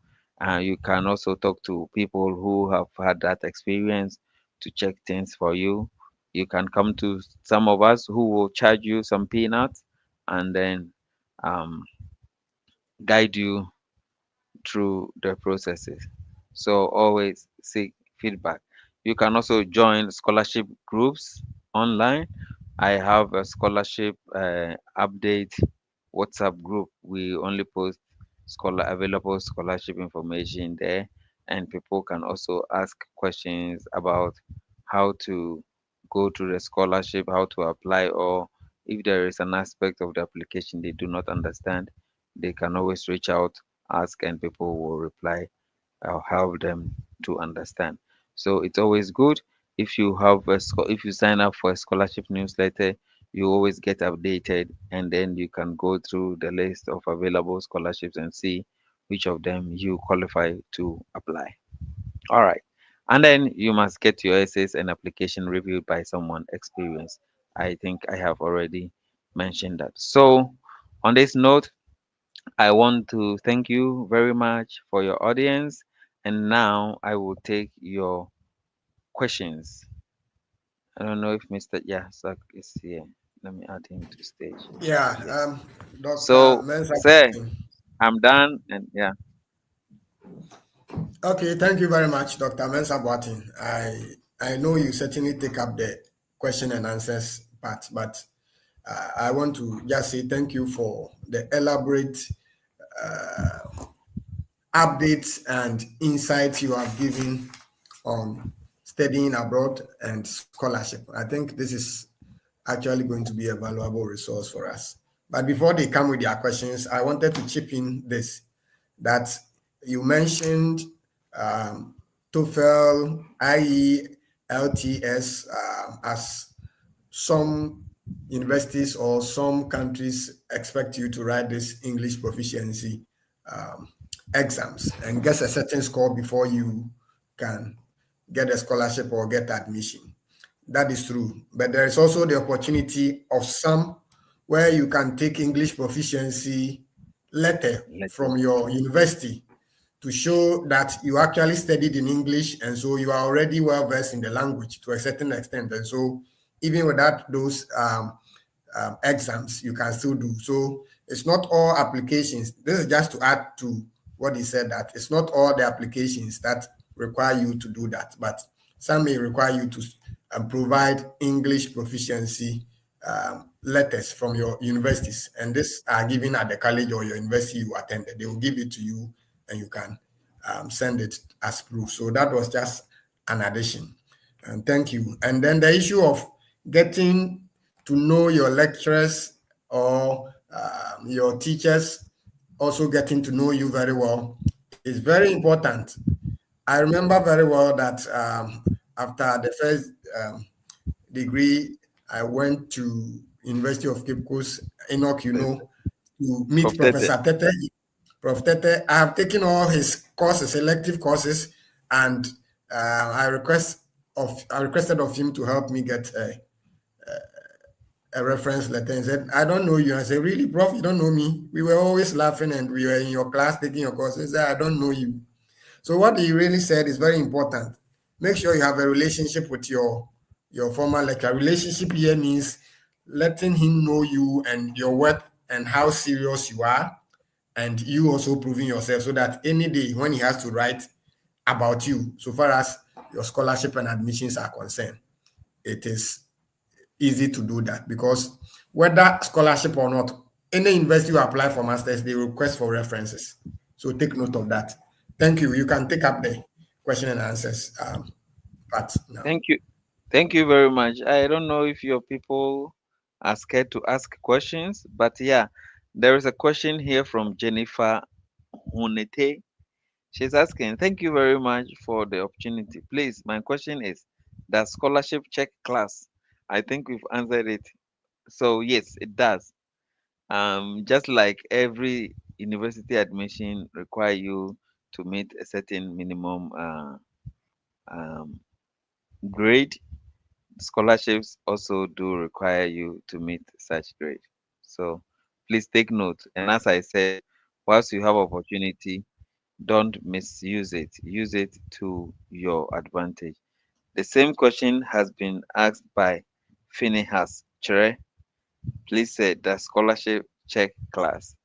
S3: You can also talk to people who have had that experience to check things for you. You can come to some of us who will charge you some peanuts and then um, guide you through the processes. So always seek feedback. You can also join scholarship groups online. I have a scholarship update WhatsApp group. We only post available scholarship information there, and people can also ask questions about how to go to the scholarship, how to apply, or if there is an aspect of the application they do not understand, they can always reach out, ask, and people will reply or help them to understand. So it's always good if you have if you sign up for a scholarship newsletter, you always get updated, and then you can go through the list of available scholarships and see which of them you qualify to apply. All right. And then you must get your essays and application reviewed by someone experienced. I think I have already mentioned that. So, on this note, I want to thank you very much for your audience. And now I will take your questions. I don't know if Mr. Yasak is here. Let me add him to stage.
S2: Yeah,
S3: Yes.
S2: Dr.
S3: So,
S2: Mensa.
S3: sir, I'm done. And yeah,
S2: Okay, thank you very much, Dr. Mensa Boatin. I know you certainly take up the question and answers part, but I want to just say thank you for the elaborate updates and insights you have given on studying abroad and scholarship. I think this is actually going to be a valuable resource for us. But before they come with their questions, I wanted to chip in this that you mentioned TOEFL, IELTS as some universities or some countries expect you to write this English proficiency um, exams and get a certain score before you can get a scholarship or get admission. That is true. But there is also the opportunity of some where you can take English proficiency letter
S3: Letter.
S2: from your university to show that you actually studied in English and so you are already well versed in the language to a certain extent. And so even without those exams, you can still do. So it's not all applications. This is just to add to what he said, that it's not all the applications that require you to do that, but some may require you to provide English proficiency letters from your universities. And these are given at the college or your university you attended. They will give it to you and you can send it as proof. So that was just an addition. And thank you. And then the issue of getting to know your lecturers or your teachers, also getting to know you very well, is very important. I remember very well that after the first degree, I went to University of Cape Coast, Enoch, to meet
S3: Prof. Tete.
S2: Professor Tete. Prof. Tete. I have taken all his courses, elective courses, and I requested of him to help me get a reference letter and said, I don't know you. I said, really, Prof, you don't know me? We were always laughing and we were in your class taking your courses. He said, I don't know you. So what he really said is very important. Make sure you have a relationship with your former lecturer. Relationship here means letting him know you and your work and how serious you are, and you also proving yourself so that any day when he has to write about you, so far as your scholarship and admissions are concerned, it is easy to do that, because whether scholarship or not, any university you apply for masters, they request for references. So take note of that. Thank you. You can take up the question and answers part now.
S3: Thank you. Thank you very much. I don't know if your people are scared to ask questions, but yeah, there is a question here from Jennifer Hunete. She's asking, thank you very much for the opportunity. Please, my question is, does scholarship check class? I think we've answered it. So yes, it does. Just like every university admission require you to meet a certain minimum um, grade, scholarships also do require you to meet such grade. So please take note. And as I said, whilst you have opportunity, don't misuse it. Use it to your advantage. The same question has been asked by Phineas Chere. Please say, does scholarship check class?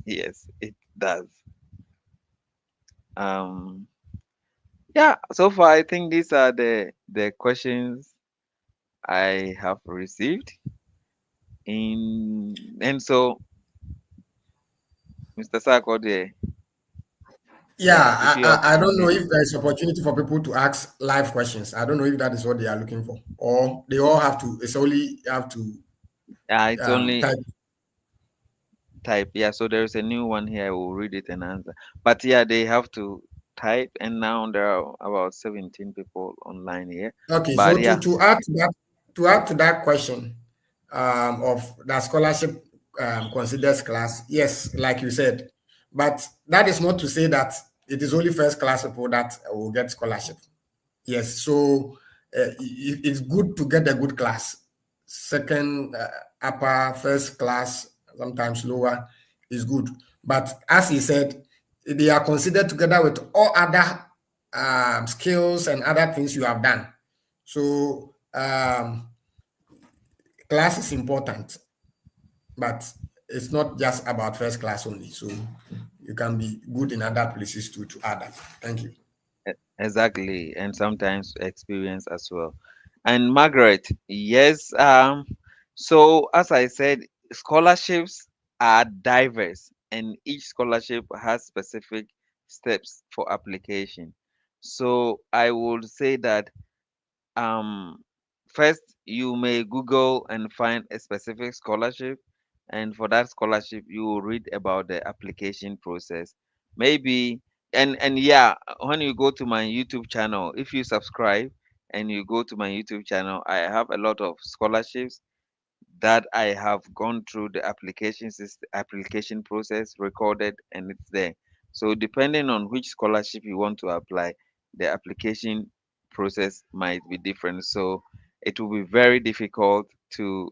S3: Yes, it does. Um, yeah, so far I think these are the questions I have received. And so, Mr. Sarkodie,
S2: Yeah,
S3: if you have
S2: I don't know
S3: any,
S2: if there's opportunity for people to ask live questions. I don't know if that is what they are looking for, or they all have to. It's only have to
S3: it's only
S2: type.
S3: type. Yeah, so there's a new one here. I will read it and answer. But yeah, they have to type, and now there are about 17 people online here.
S2: Okay,
S3: But
S2: so
S3: yeah,
S2: to add to that question of that scholarship considers class, yes, like you said, but that is not to say that it is only first class people that will get scholarship. Yes, so it's good to get a good class. Second, upper, first class, sometimes lower, is good. But as he said, they are considered together with all other skills and other things you have done. So class is important, but it's not just about first class only. So you can be good in other places too to add that. Thank you.
S3: exactly, and sometimes experience as well. And Margaret, yes, so as I said, scholarships are diverse, and each scholarship has specific steps for application. So I would say that um, first you may Google and find a specific scholarship, and for that scholarship you will read about the application process. Maybe and yeah, when you go to my YouTube channel, if you subscribe and you go to my YouTube channel, I have a lot of scholarships that I have gone through the application process, recorded, and it's there. So depending on which scholarship you want to apply, the application process might be different. So it will be very difficult to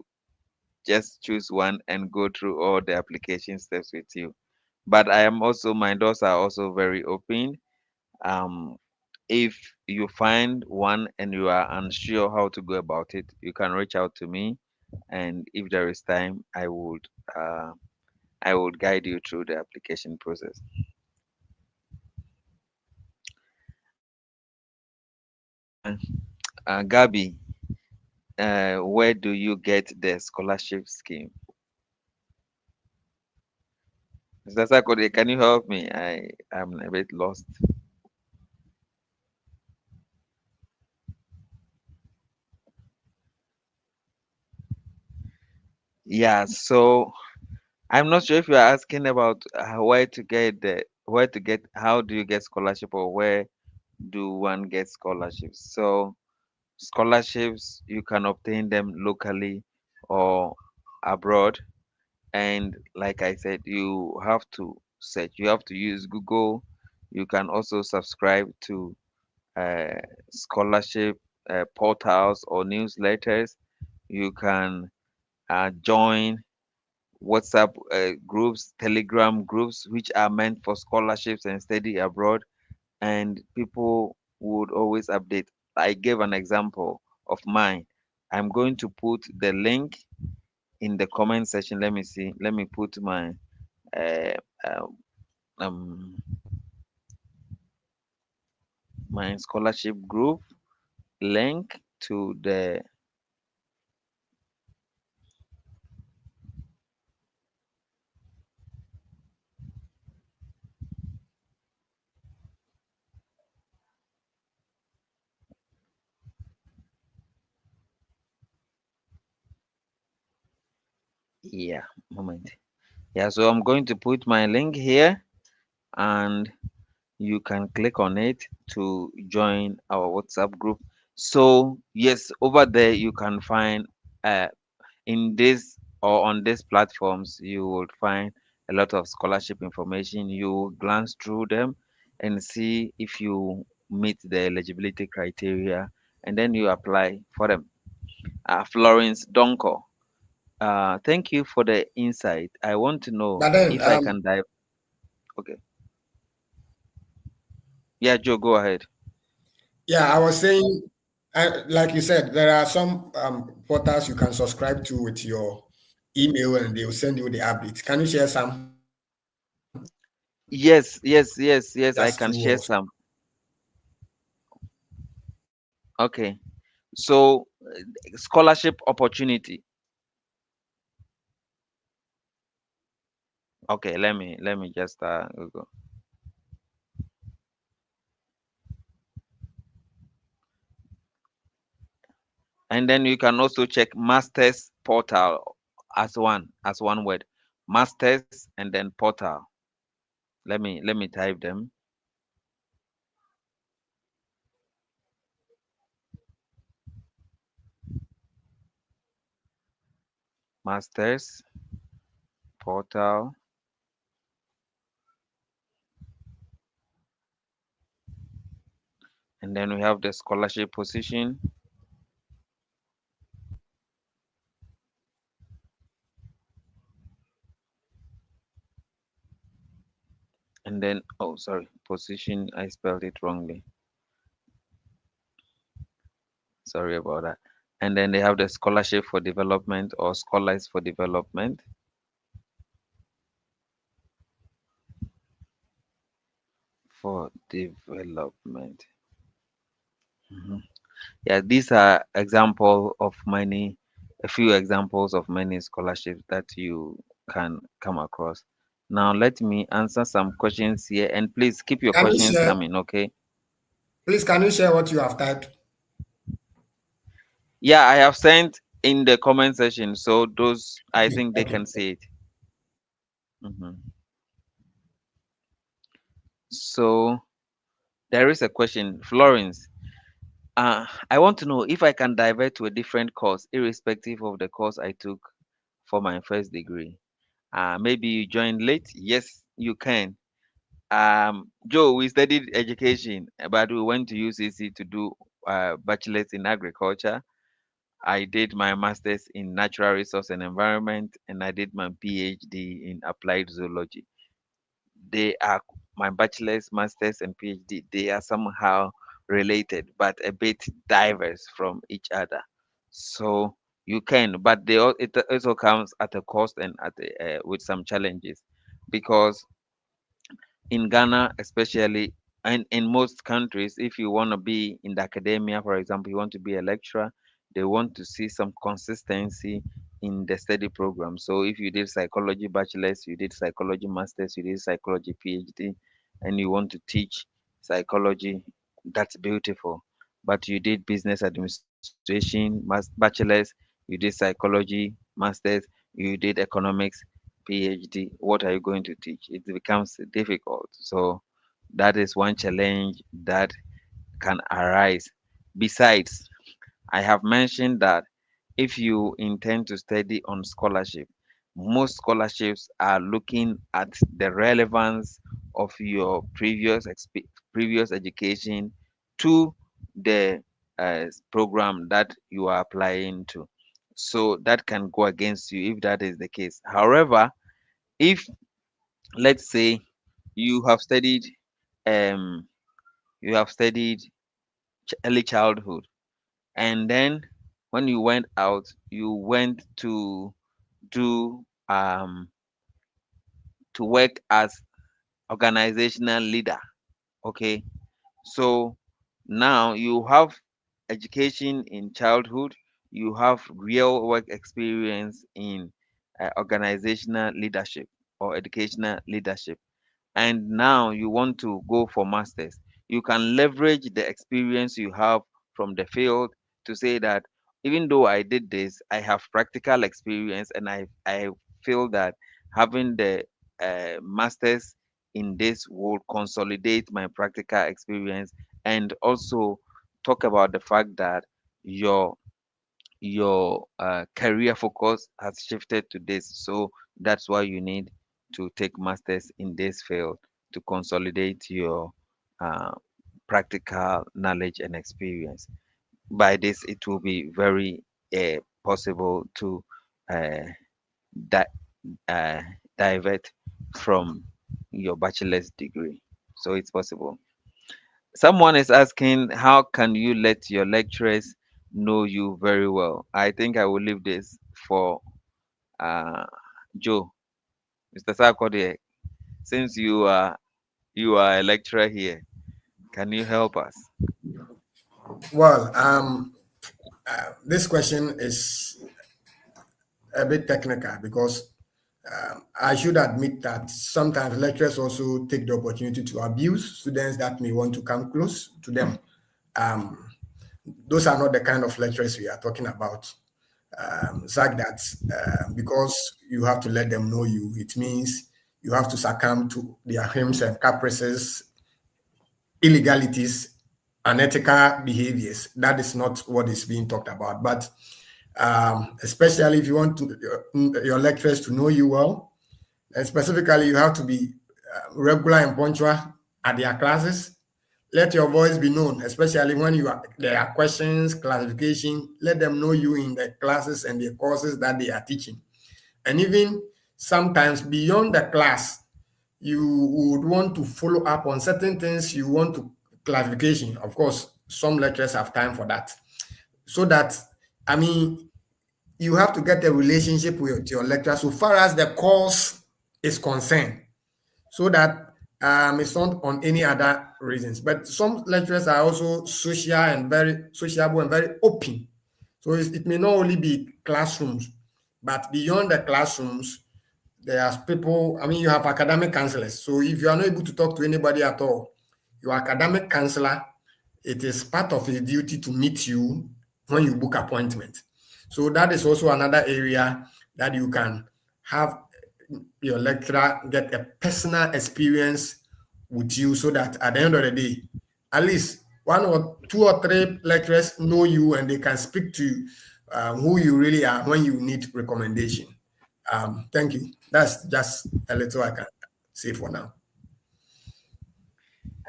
S3: just choose one and go through all the application steps with you. But my doors are also very open. Um, if you find one and you are unsure how to go about it, you can reach out to me, and if there is time, uh, I would guide you through the application process. Uh, Gabi, where do you get the scholarship scheme? Mr. Sakode, can you help me? I am a bit lost. Yeah, so I'm not sure if you are asking about where to get how do you get scholarship, or where do one get scholarships. So scholarships, you can obtain them locally or abroad. And like I said, you have to search, you have to use Google. You can also subscribe to uh, scholarship portals or newsletters. You can join WhatsApp groups, Telegram groups, which are meant for scholarships and study abroad, and people would always update. I gave an example of mine. I'm going to put the link in the comment section. Let me see. Let me put uh, uh, um, my scholarship group link to the. Yeah, moment. Yeah, so I'm going to put my link here, and you can click on it to join our WhatsApp group. So yes, over there you can find uh, in this or on these platforms, you will find a lot of scholarship information. You glance through them and see if you meet the eligibility criteria, and then you apply for them. Florence Donko, thank you for the insight. I want to know
S2: But then,
S3: if I can dive. Okay, yeah, Joe, go ahead.
S2: yeah, I was saying, like you said, there are some portals you can subscribe to with your email, and they will send you the updates. Can you share some
S3: Yes, yes, yes, yes. I
S2: just
S3: can
S2: to
S3: share some. Okay, so scholarship opportunity. Okay, let me just Google. And then you can also check masters portal as one word, masters and then portal. Let me type them. Masters portal, and then we have the scholarship position, and then oh sorry, position, I spelled it wrongly, sorry about that. And then they have the scholarship for development or scholars for development. For development. Mhm. Yeah, these are a few examples of many scholarships that you can come across. Now let me answer some questions here, and please keep your
S2: Can you
S3: questions
S2: share?
S3: coming, okay?
S2: Please, can you share what you have typed?
S3: Yeah, I have sent in the comment section, so those I
S2: Okay.
S3: think they
S2: Okay.
S3: can see it. Mhm. So there is a question, Florence. I want to know if I can divert to a different course, irrespective of the course I took for my first degree. Maybe you joined late. Yes, you can. Joe, we studied education, but we went to UCC to do bachelor's in agriculture. I did my master's in natural resource and environment, and I did my PhD in applied zoology. They are my bachelor's, master's, and PhD. They are somehow related, but a bit diverse from each other. So you can, but it also comes at a cost and with some challenges, because in Ghana, especially, and in most countries, if you want to be in the academia, for example, you want to be a lecturer, they want to see some consistency in the study program. So if you did psychology bachelor's, you did psychology master's, you did psychology PhD, and you want to teach psychology, that's beautiful. But you did business administration, bachelor's, you did psychology master's, you did economics PhD, what are you going to teach? It becomes difficult. So that is one challenge that can arise. Besides, I have mentioned that if you intend to study on scholarship, most scholarships are looking at the relevance of your previous education to the program that you are applying to. So that can go against you if that is the case. However, if, let's say, you have studied um you have studied early childhood, and then when you went out, you went to do to work as organizational leader, okay? So now you have education in childhood, you have real work experience in organizational leadership or educational leadership, and now you want to go for masters, you can leverage the experience you have from the field to say that even though I did this, I have practical experience, and I feel that having the masters in this will consolidate my practical experience, and also talk about the fact that your career focus has shifted to this. So that's why you need to take masters in this field to consolidate your uh, practical knowledge and experience. By this, it will be very possible to uh, di- uh, divert from your bachelor's degree. So it's possible. Someone is asking, how can you let your lecturers know you very well? I think I will leave this for uh, Joe, Mr. Sarkodie. Since you are a lecturer here, can you help us?
S2: Well, this question is a bit technical because I should admit that sometimes lecturers also take the opportunity to abuse students that may want to come close to them. Um, those are not the kind of lecturers we are talking about. Zach, that because you have to let them know you, it means you have to succumb to their whims and caprices, illegalities, unethical behaviors. That is not what is being talked about. But especially if you want to your lecturers to know you well, and specifically you have to be regular and punctual at their classes. Let your voice be known, especially when there are questions, clarification. Let them know you in the classes and the courses that they are teaching. And even sometimes beyond the class, you would want to follow up on certain things you want to clarification. Of course, some lecturers have time for that. So that, I mean, you have to get a relationship with your lecturer so far as the course is concerned, so that it's not on any other reasons. But some lecturers are also social and very sociable and very open. So it may not only be classrooms, but beyond the classrooms, There are people, I mean, you have academic counselors. So if you are not able to talk to anybody at all, your academic counselor, it is part of his duty to meet you when you book appointment. So that is also another area that you can have your lecturer get a personal experience with you, so that at the end of the day, at least one or two or three lecturers know you and they can speak to you, who you really are when you need recommendation. Thank you. That's just a little I can say for now.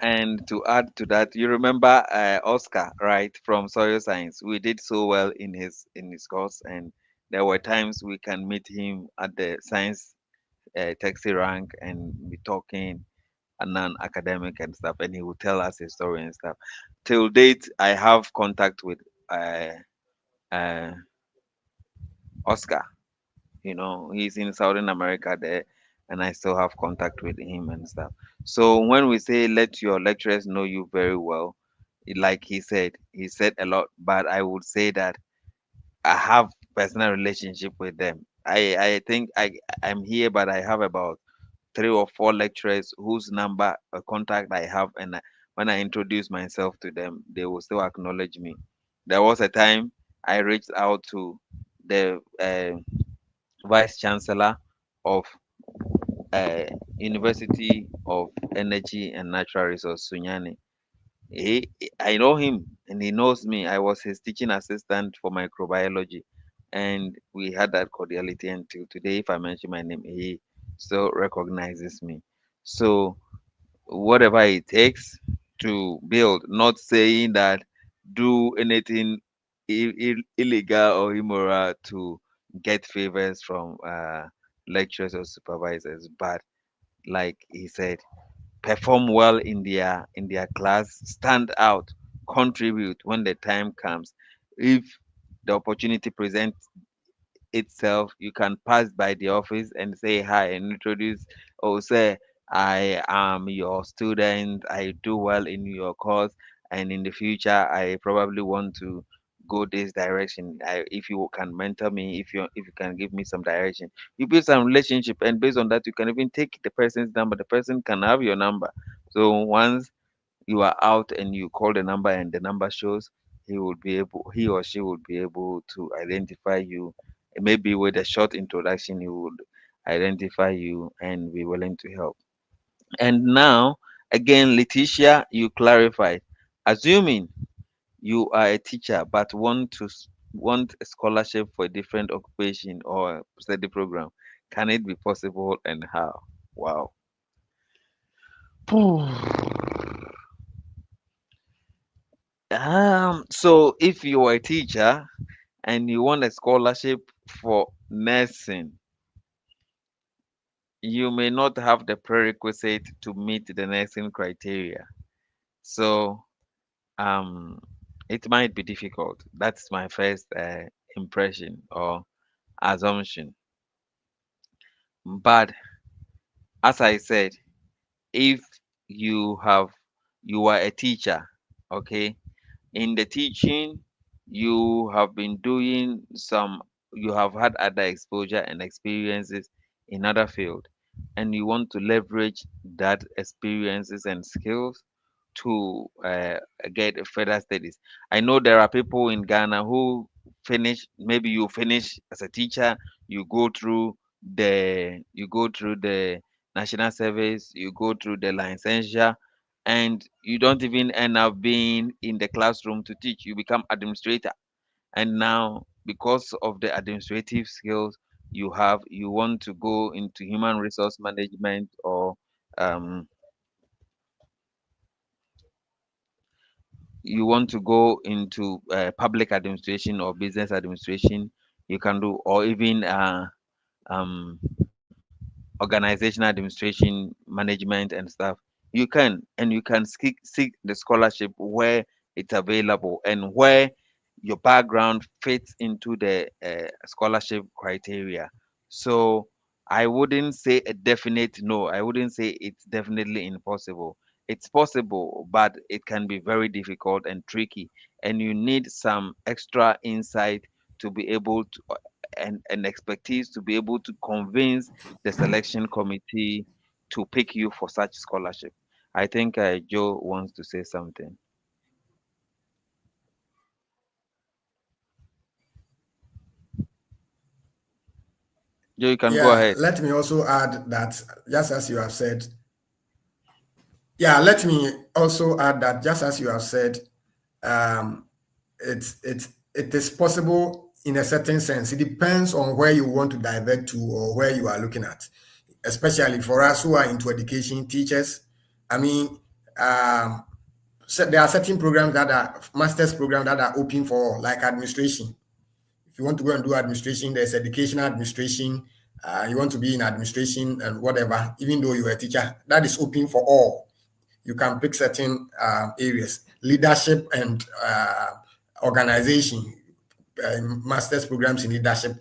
S3: And to add to that, you remember Oscar, right, from soil science? We did so well in his course, and there were times we can meet him at the science taxi rank and be talking and non-academic and stuff, and he would tell us his story and stuff. Till date, I have contact with uh, uh, Oscar. You know, he's in Southern America there, and I still have contact with him and stuff. So when we say let your lecturers know you very well, like he said a lot, but I would say that I have personal relationship with them. I think I'm here, but I have about three or four lecturers whose number contact I have, and when I introduce myself to them, they will still acknowledge me. There was a time I reached out to the vice chancellor of uh, University of Energy and Natural Resource, Sunyani. I know him and he knows me. I was his teaching assistant for microbiology, and we had that cordiality until today. If I mention my name, he still recognizes me. So whatever it takes to build, not saying that do anything illegal or immoral to get favors from lecturers or supervisors, but like he said, perform well in their class, stand out, contribute when the time comes. If the opportunity presents itself, you can pass by the office and say hi and introduce, or say, I am your student, I do well in your course, and in the future, I probably want to go this direction. If you can mentor me, if you can give me some direction, you build some relationship, and based on that, you can even take the person's number. The person can have your number. So once you are out and you call the number and the number shows, he or she will be able to identify you. Maybe with a short introduction, he would identify you and be willing to help. And now, again, Letitia, you clarified. Assuming you are a teacher but want a scholarship for a different occupation or study program, can it be possible and how? Wow. So if you are a teacher and you want a scholarship for nursing, you may not have the prerequisite to meet the nursing criteria. So um, it might be difficult. That's my first impression or assumption. But as I said, if you have you are a teacher, okay, in the teaching you have been doing some you have had other exposure and experiences in other field, and you want to leverage that experiences and skills to get further studies. I know there are people in Ghana who finish, maybe you finish as a teacher, you go through the national service, you go through the licensure, and you don't even end up being in the classroom to teach. You become administrator, and now because of the administrative skills you have, you want to go into human resource management or um, you want to go into public administration or business administration, you can do, or even um, organizational administration, management, and stuff. You can, and you can seek the scholarship where it's available and where your background fits into the scholarship criteria. So I wouldn't say a definite no. I wouldn't say it's definitely impossible. It's possible, but it can be very difficult and tricky, and you need some extra insight to be able to. and expertise to be able to convince the selection committee to pick you for such scholarship. I think Joe wants to say something. Joe, you can go
S2: Yeah,
S3: ahead.
S2: let me also add that, just as you have said, yeah, let me also add that, just as you have said, um, it is possible in a certain sense. It depends on where you want to divert to or where you are looking at, especially for us who are into education, teachers. I mean, so there are certain programs that are master's programs that are open for all, like administration. If you want to go and do administration, there's educational administration. You want to be in administration and whatever, even though you're a teacher, that is open for all. You can pick certain areas, leadership and organization, master's programs in leadership.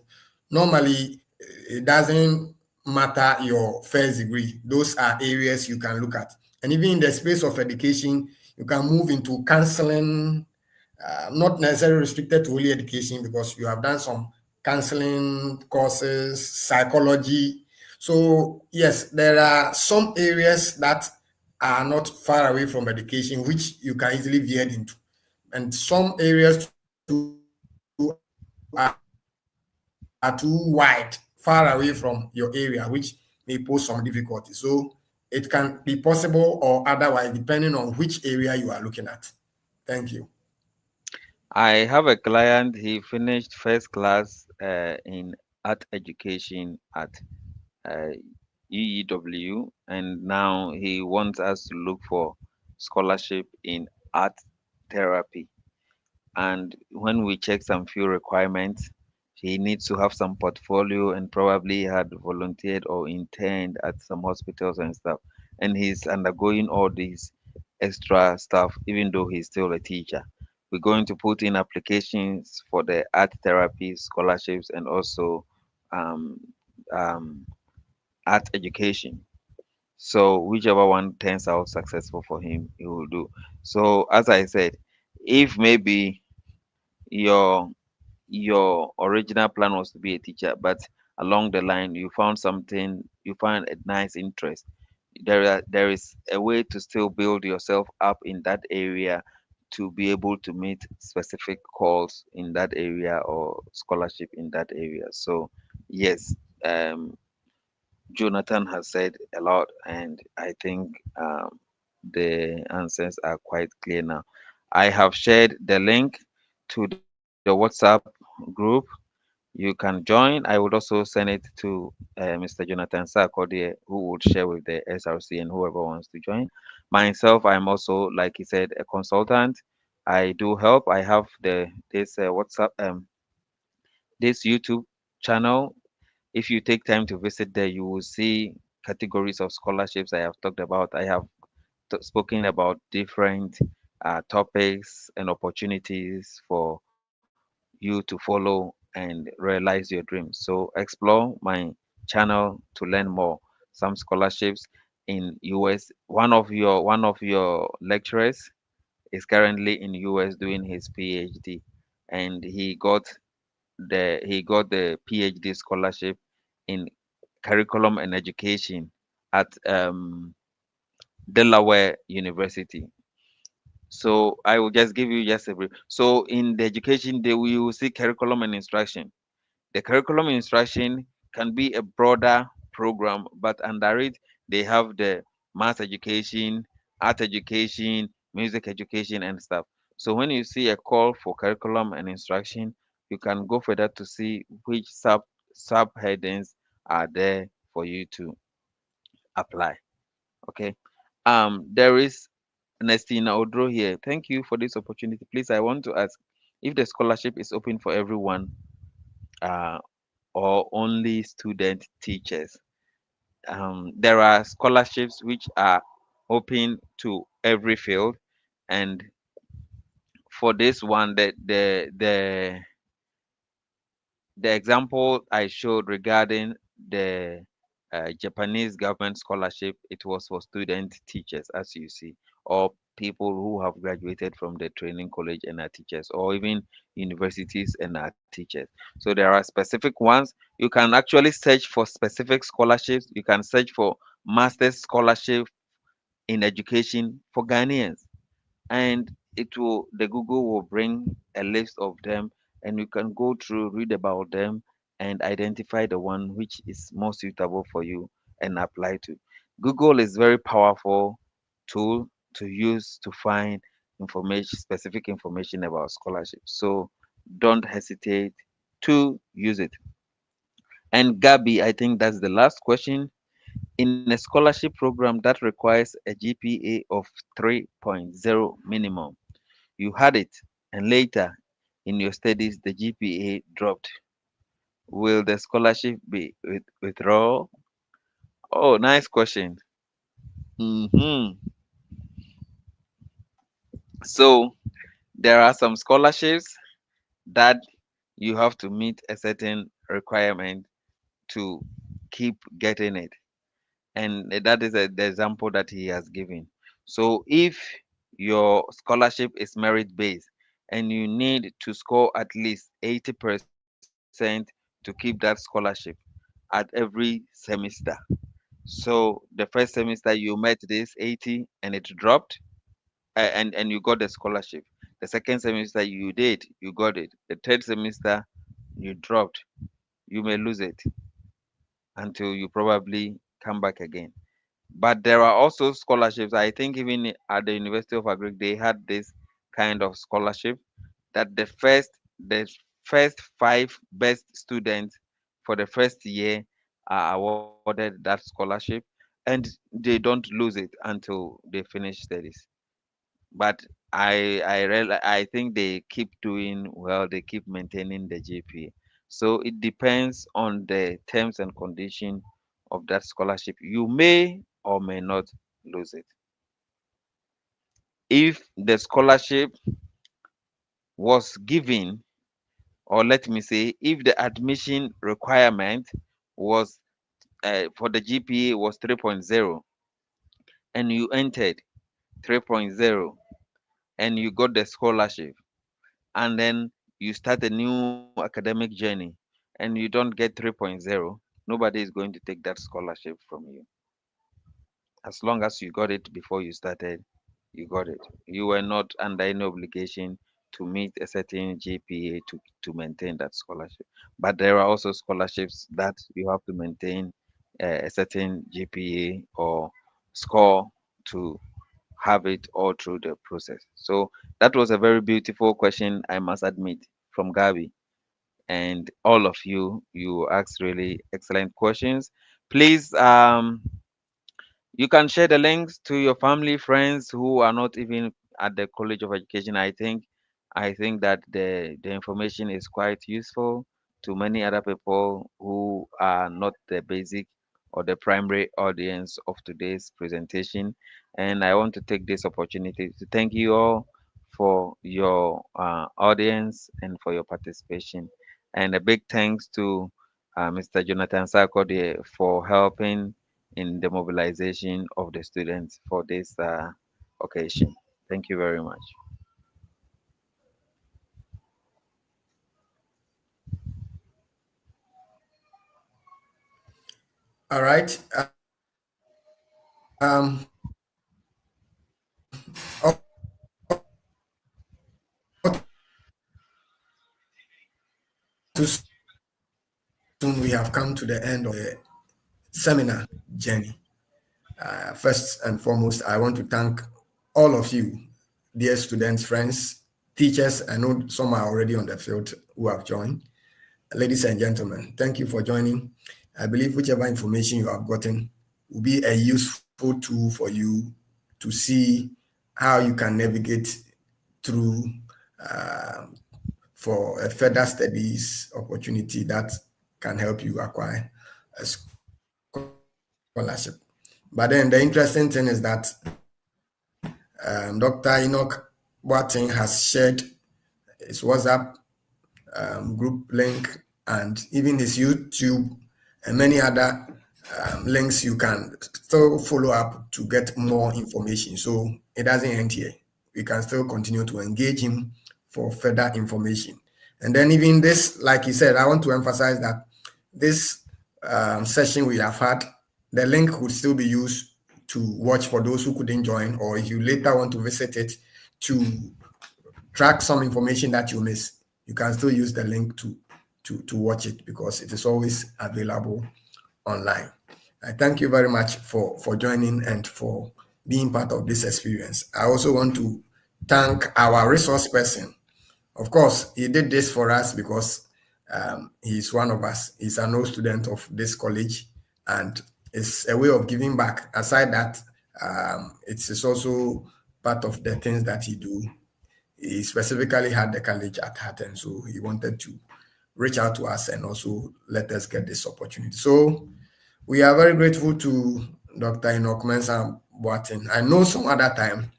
S2: Normally, it doesn't matter your first degree. Those are areas you can look at. And even in the space of education, you can move into counseling, not necessarily restricted to only education, because you have done some counseling courses, psychology. So yes, there are some areas that are not far away from education, which you can easily veer into. And some areas too are too wide, far away from your area, which may pose some difficulty. So it can be possible or otherwise, depending on which area you are looking at. Thank you.
S3: I have a client. He finished first class in art education at uh, UEW, and now he wants us to look for scholarship in art therapy. And when we check some few requirements, he needs to have some portfolio and probably had volunteered or interned at some hospitals and stuff. And he's undergoing all these extra stuff, even though he's still a teacher. We're going to put in applications for the art therapy scholarships and also um, um, art education. So whichever one turns out successful for him, he will do. So as I said, if maybe your your original plan was to be a teacher, but along the line you found something, you find a nice interest, there is a way to still build yourself up in that area to be able to meet specific calls in that area or scholarship in that area. So yes, um, Jonathan has said a lot, and I think the answers are quite clear now. I have shared the link to the WhatsApp group. You can join. I would also send it to Mr. Jonathan Sarkodie, who would share with the SRC and whoever wants to join. Myself, I'm also, like he said, a consultant. I do help. I have this WhatsApp this YouTube channel. If you take time to visit there, you will see categories of scholarships I have talked about. I have spoken about different topics and opportunities for you to follow and realize your dreams. So explore my channel to learn more. Some scholarships in US. One of your lecturers is currently in US doing his PhD, and he got the PhD scholarship in curriculum and education at Delaware University. So I will just give you just a brief. So in the education, they will see curriculum and instruction. The curriculum and instruction can be a broader program, but under it they have the math education, art education, music education, and stuff. So when you see a call for curriculum and instruction, you can go further to see which subheadings are there for you to apply. Okay. There is Nestina Odro here. Thank you for this opportunity. Please, I want to ask if the scholarship is open for everyone, uh, or only student teachers. There are scholarships which are open to every field, and for this one, the example I showed regarding the Japanese government scholarship, it was for student teachers, as you see, or people who have graduated from the training college and are teachers, or even universities and are teachers. So there are specific ones. You can actually search for specific scholarships. You can search for master's scholarship in education for Ghanaians, and the Google will bring a list of them, and you can go through, read about them, and identify the one which is more suitable for you and apply to. Google is very powerful tool to use to find information, specific information about scholarship. So don't hesitate to use it. And Gabi, I think that's the last question. In a scholarship program that requires a GPA of 3.0 minimum, you had it, and later in your studies the GPA dropped. Will the scholarship be withdrawal? Oh, nice question. hmm So there are some scholarships that you have to meet a certain requirement to keep getting it, and that is the example that he has given. So if your scholarship is merit based and you need to score at least 80% to keep that scholarship at every semester. So the first semester you met this 80 and it dropped, and you got the scholarship. The second semester you did, you got it. The third semester you dropped, you may lose it until you probably come back again. But there are also scholarships. I think even at the University of Agric, they had this kind of scholarship that the first five best students for the first year are awarded that scholarship, and they don't lose it until they finish studies. But I think they keep doing well. They keep maintaining the GPA. So it depends on the terms and condition of that scholarship. You may or may not lose it. If the scholarship was given, or let me say, if the admission requirement was for the GPA was 3.0, and you entered 3.0 and you got the scholarship, and then you start a new academic journey and you don't get 3.0, nobody is going to take that scholarship from you. As long as you got it before you started, you got it. You were not under any obligation to meet a certain GPA to maintain that scholarship. But there are also scholarships that you have to maintain a certain GPA or score to have it all through the process. So that was a very beautiful question, I must admit, from Gabi. And all of you, you asked really excellent questions. Please, you can share the links to your family, friends who are not even at the College of Education. I think that the information is quite useful to many other people who are not the basic or the primary audience of today's presentation. And I want to take this opportunity to thank you all for your audience and for your participation. And a big thanks to Mr. Jonathan Sarkodie for helping in the mobilization of the students for this occasion. Thank you very much.
S2: All right. Too soon we have come to the end of the seminar journey. First and foremost, I want to thank all of you, dear students, friends, teachers. I know some are already on the field who have joined. Ladies and gentlemen, thank you for joining. I believe whichever information you have gotten will be a useful tool for you to see how you can navigate through for a further studies opportunity that can help you acquire a scholarship. But then the interesting thing is that Dr. Enoch Boateng has shared his WhatsApp group link and even his YouTube and many other links you can still follow up to get more information. So it doesn't end here. We can still continue to engage him for further information. And then even this, like he said, I want to emphasize that this session we have had, the link would still be used to watch for those who couldn't join, or if you later want to visit it to track some information that you miss, you can still use the link to watch it, because it is always available online. I thank you very much for joining and for being part of this experience. I also want to thank our resource person. Of course, he did this for us because he's one of us. He's an old student of this college, and it's a way of giving back. Aside that, it's also part of the things that he do. He specifically had the college at heart, and so he wanted to reach out to us and also let us get this opportunity. So we are very grateful to Dr. Enoch Mensah Boateng. I know some other time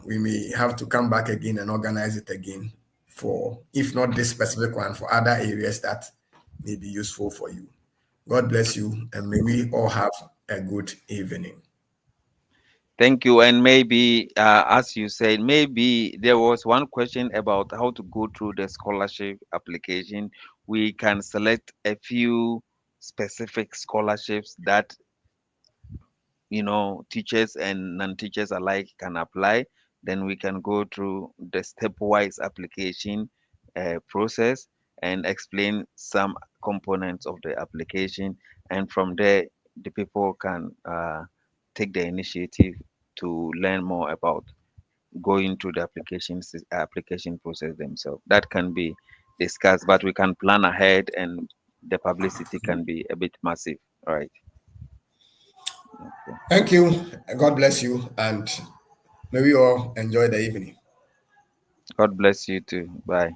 S2: we may have to come back again and organize it again for, if not this specific one, for other areas that may be useful for you. God bless you, and may we all have a good evening.
S3: Thank you. And maybe, as you said, maybe there was one question about how to go through the scholarship application. We can select a few specific scholarships that, teachers and non-teachers alike can apply. Then we can go through the stepwise application process and explain some components of the application. And from there, the people can take the initiative to learn more about going through the application process themselves. That can be discussed, but we can plan ahead, and the publicity can be a bit massive. All right. Okay.
S2: Thank you. God bless you, and may we all enjoy the evening.
S3: God bless you too. Bye.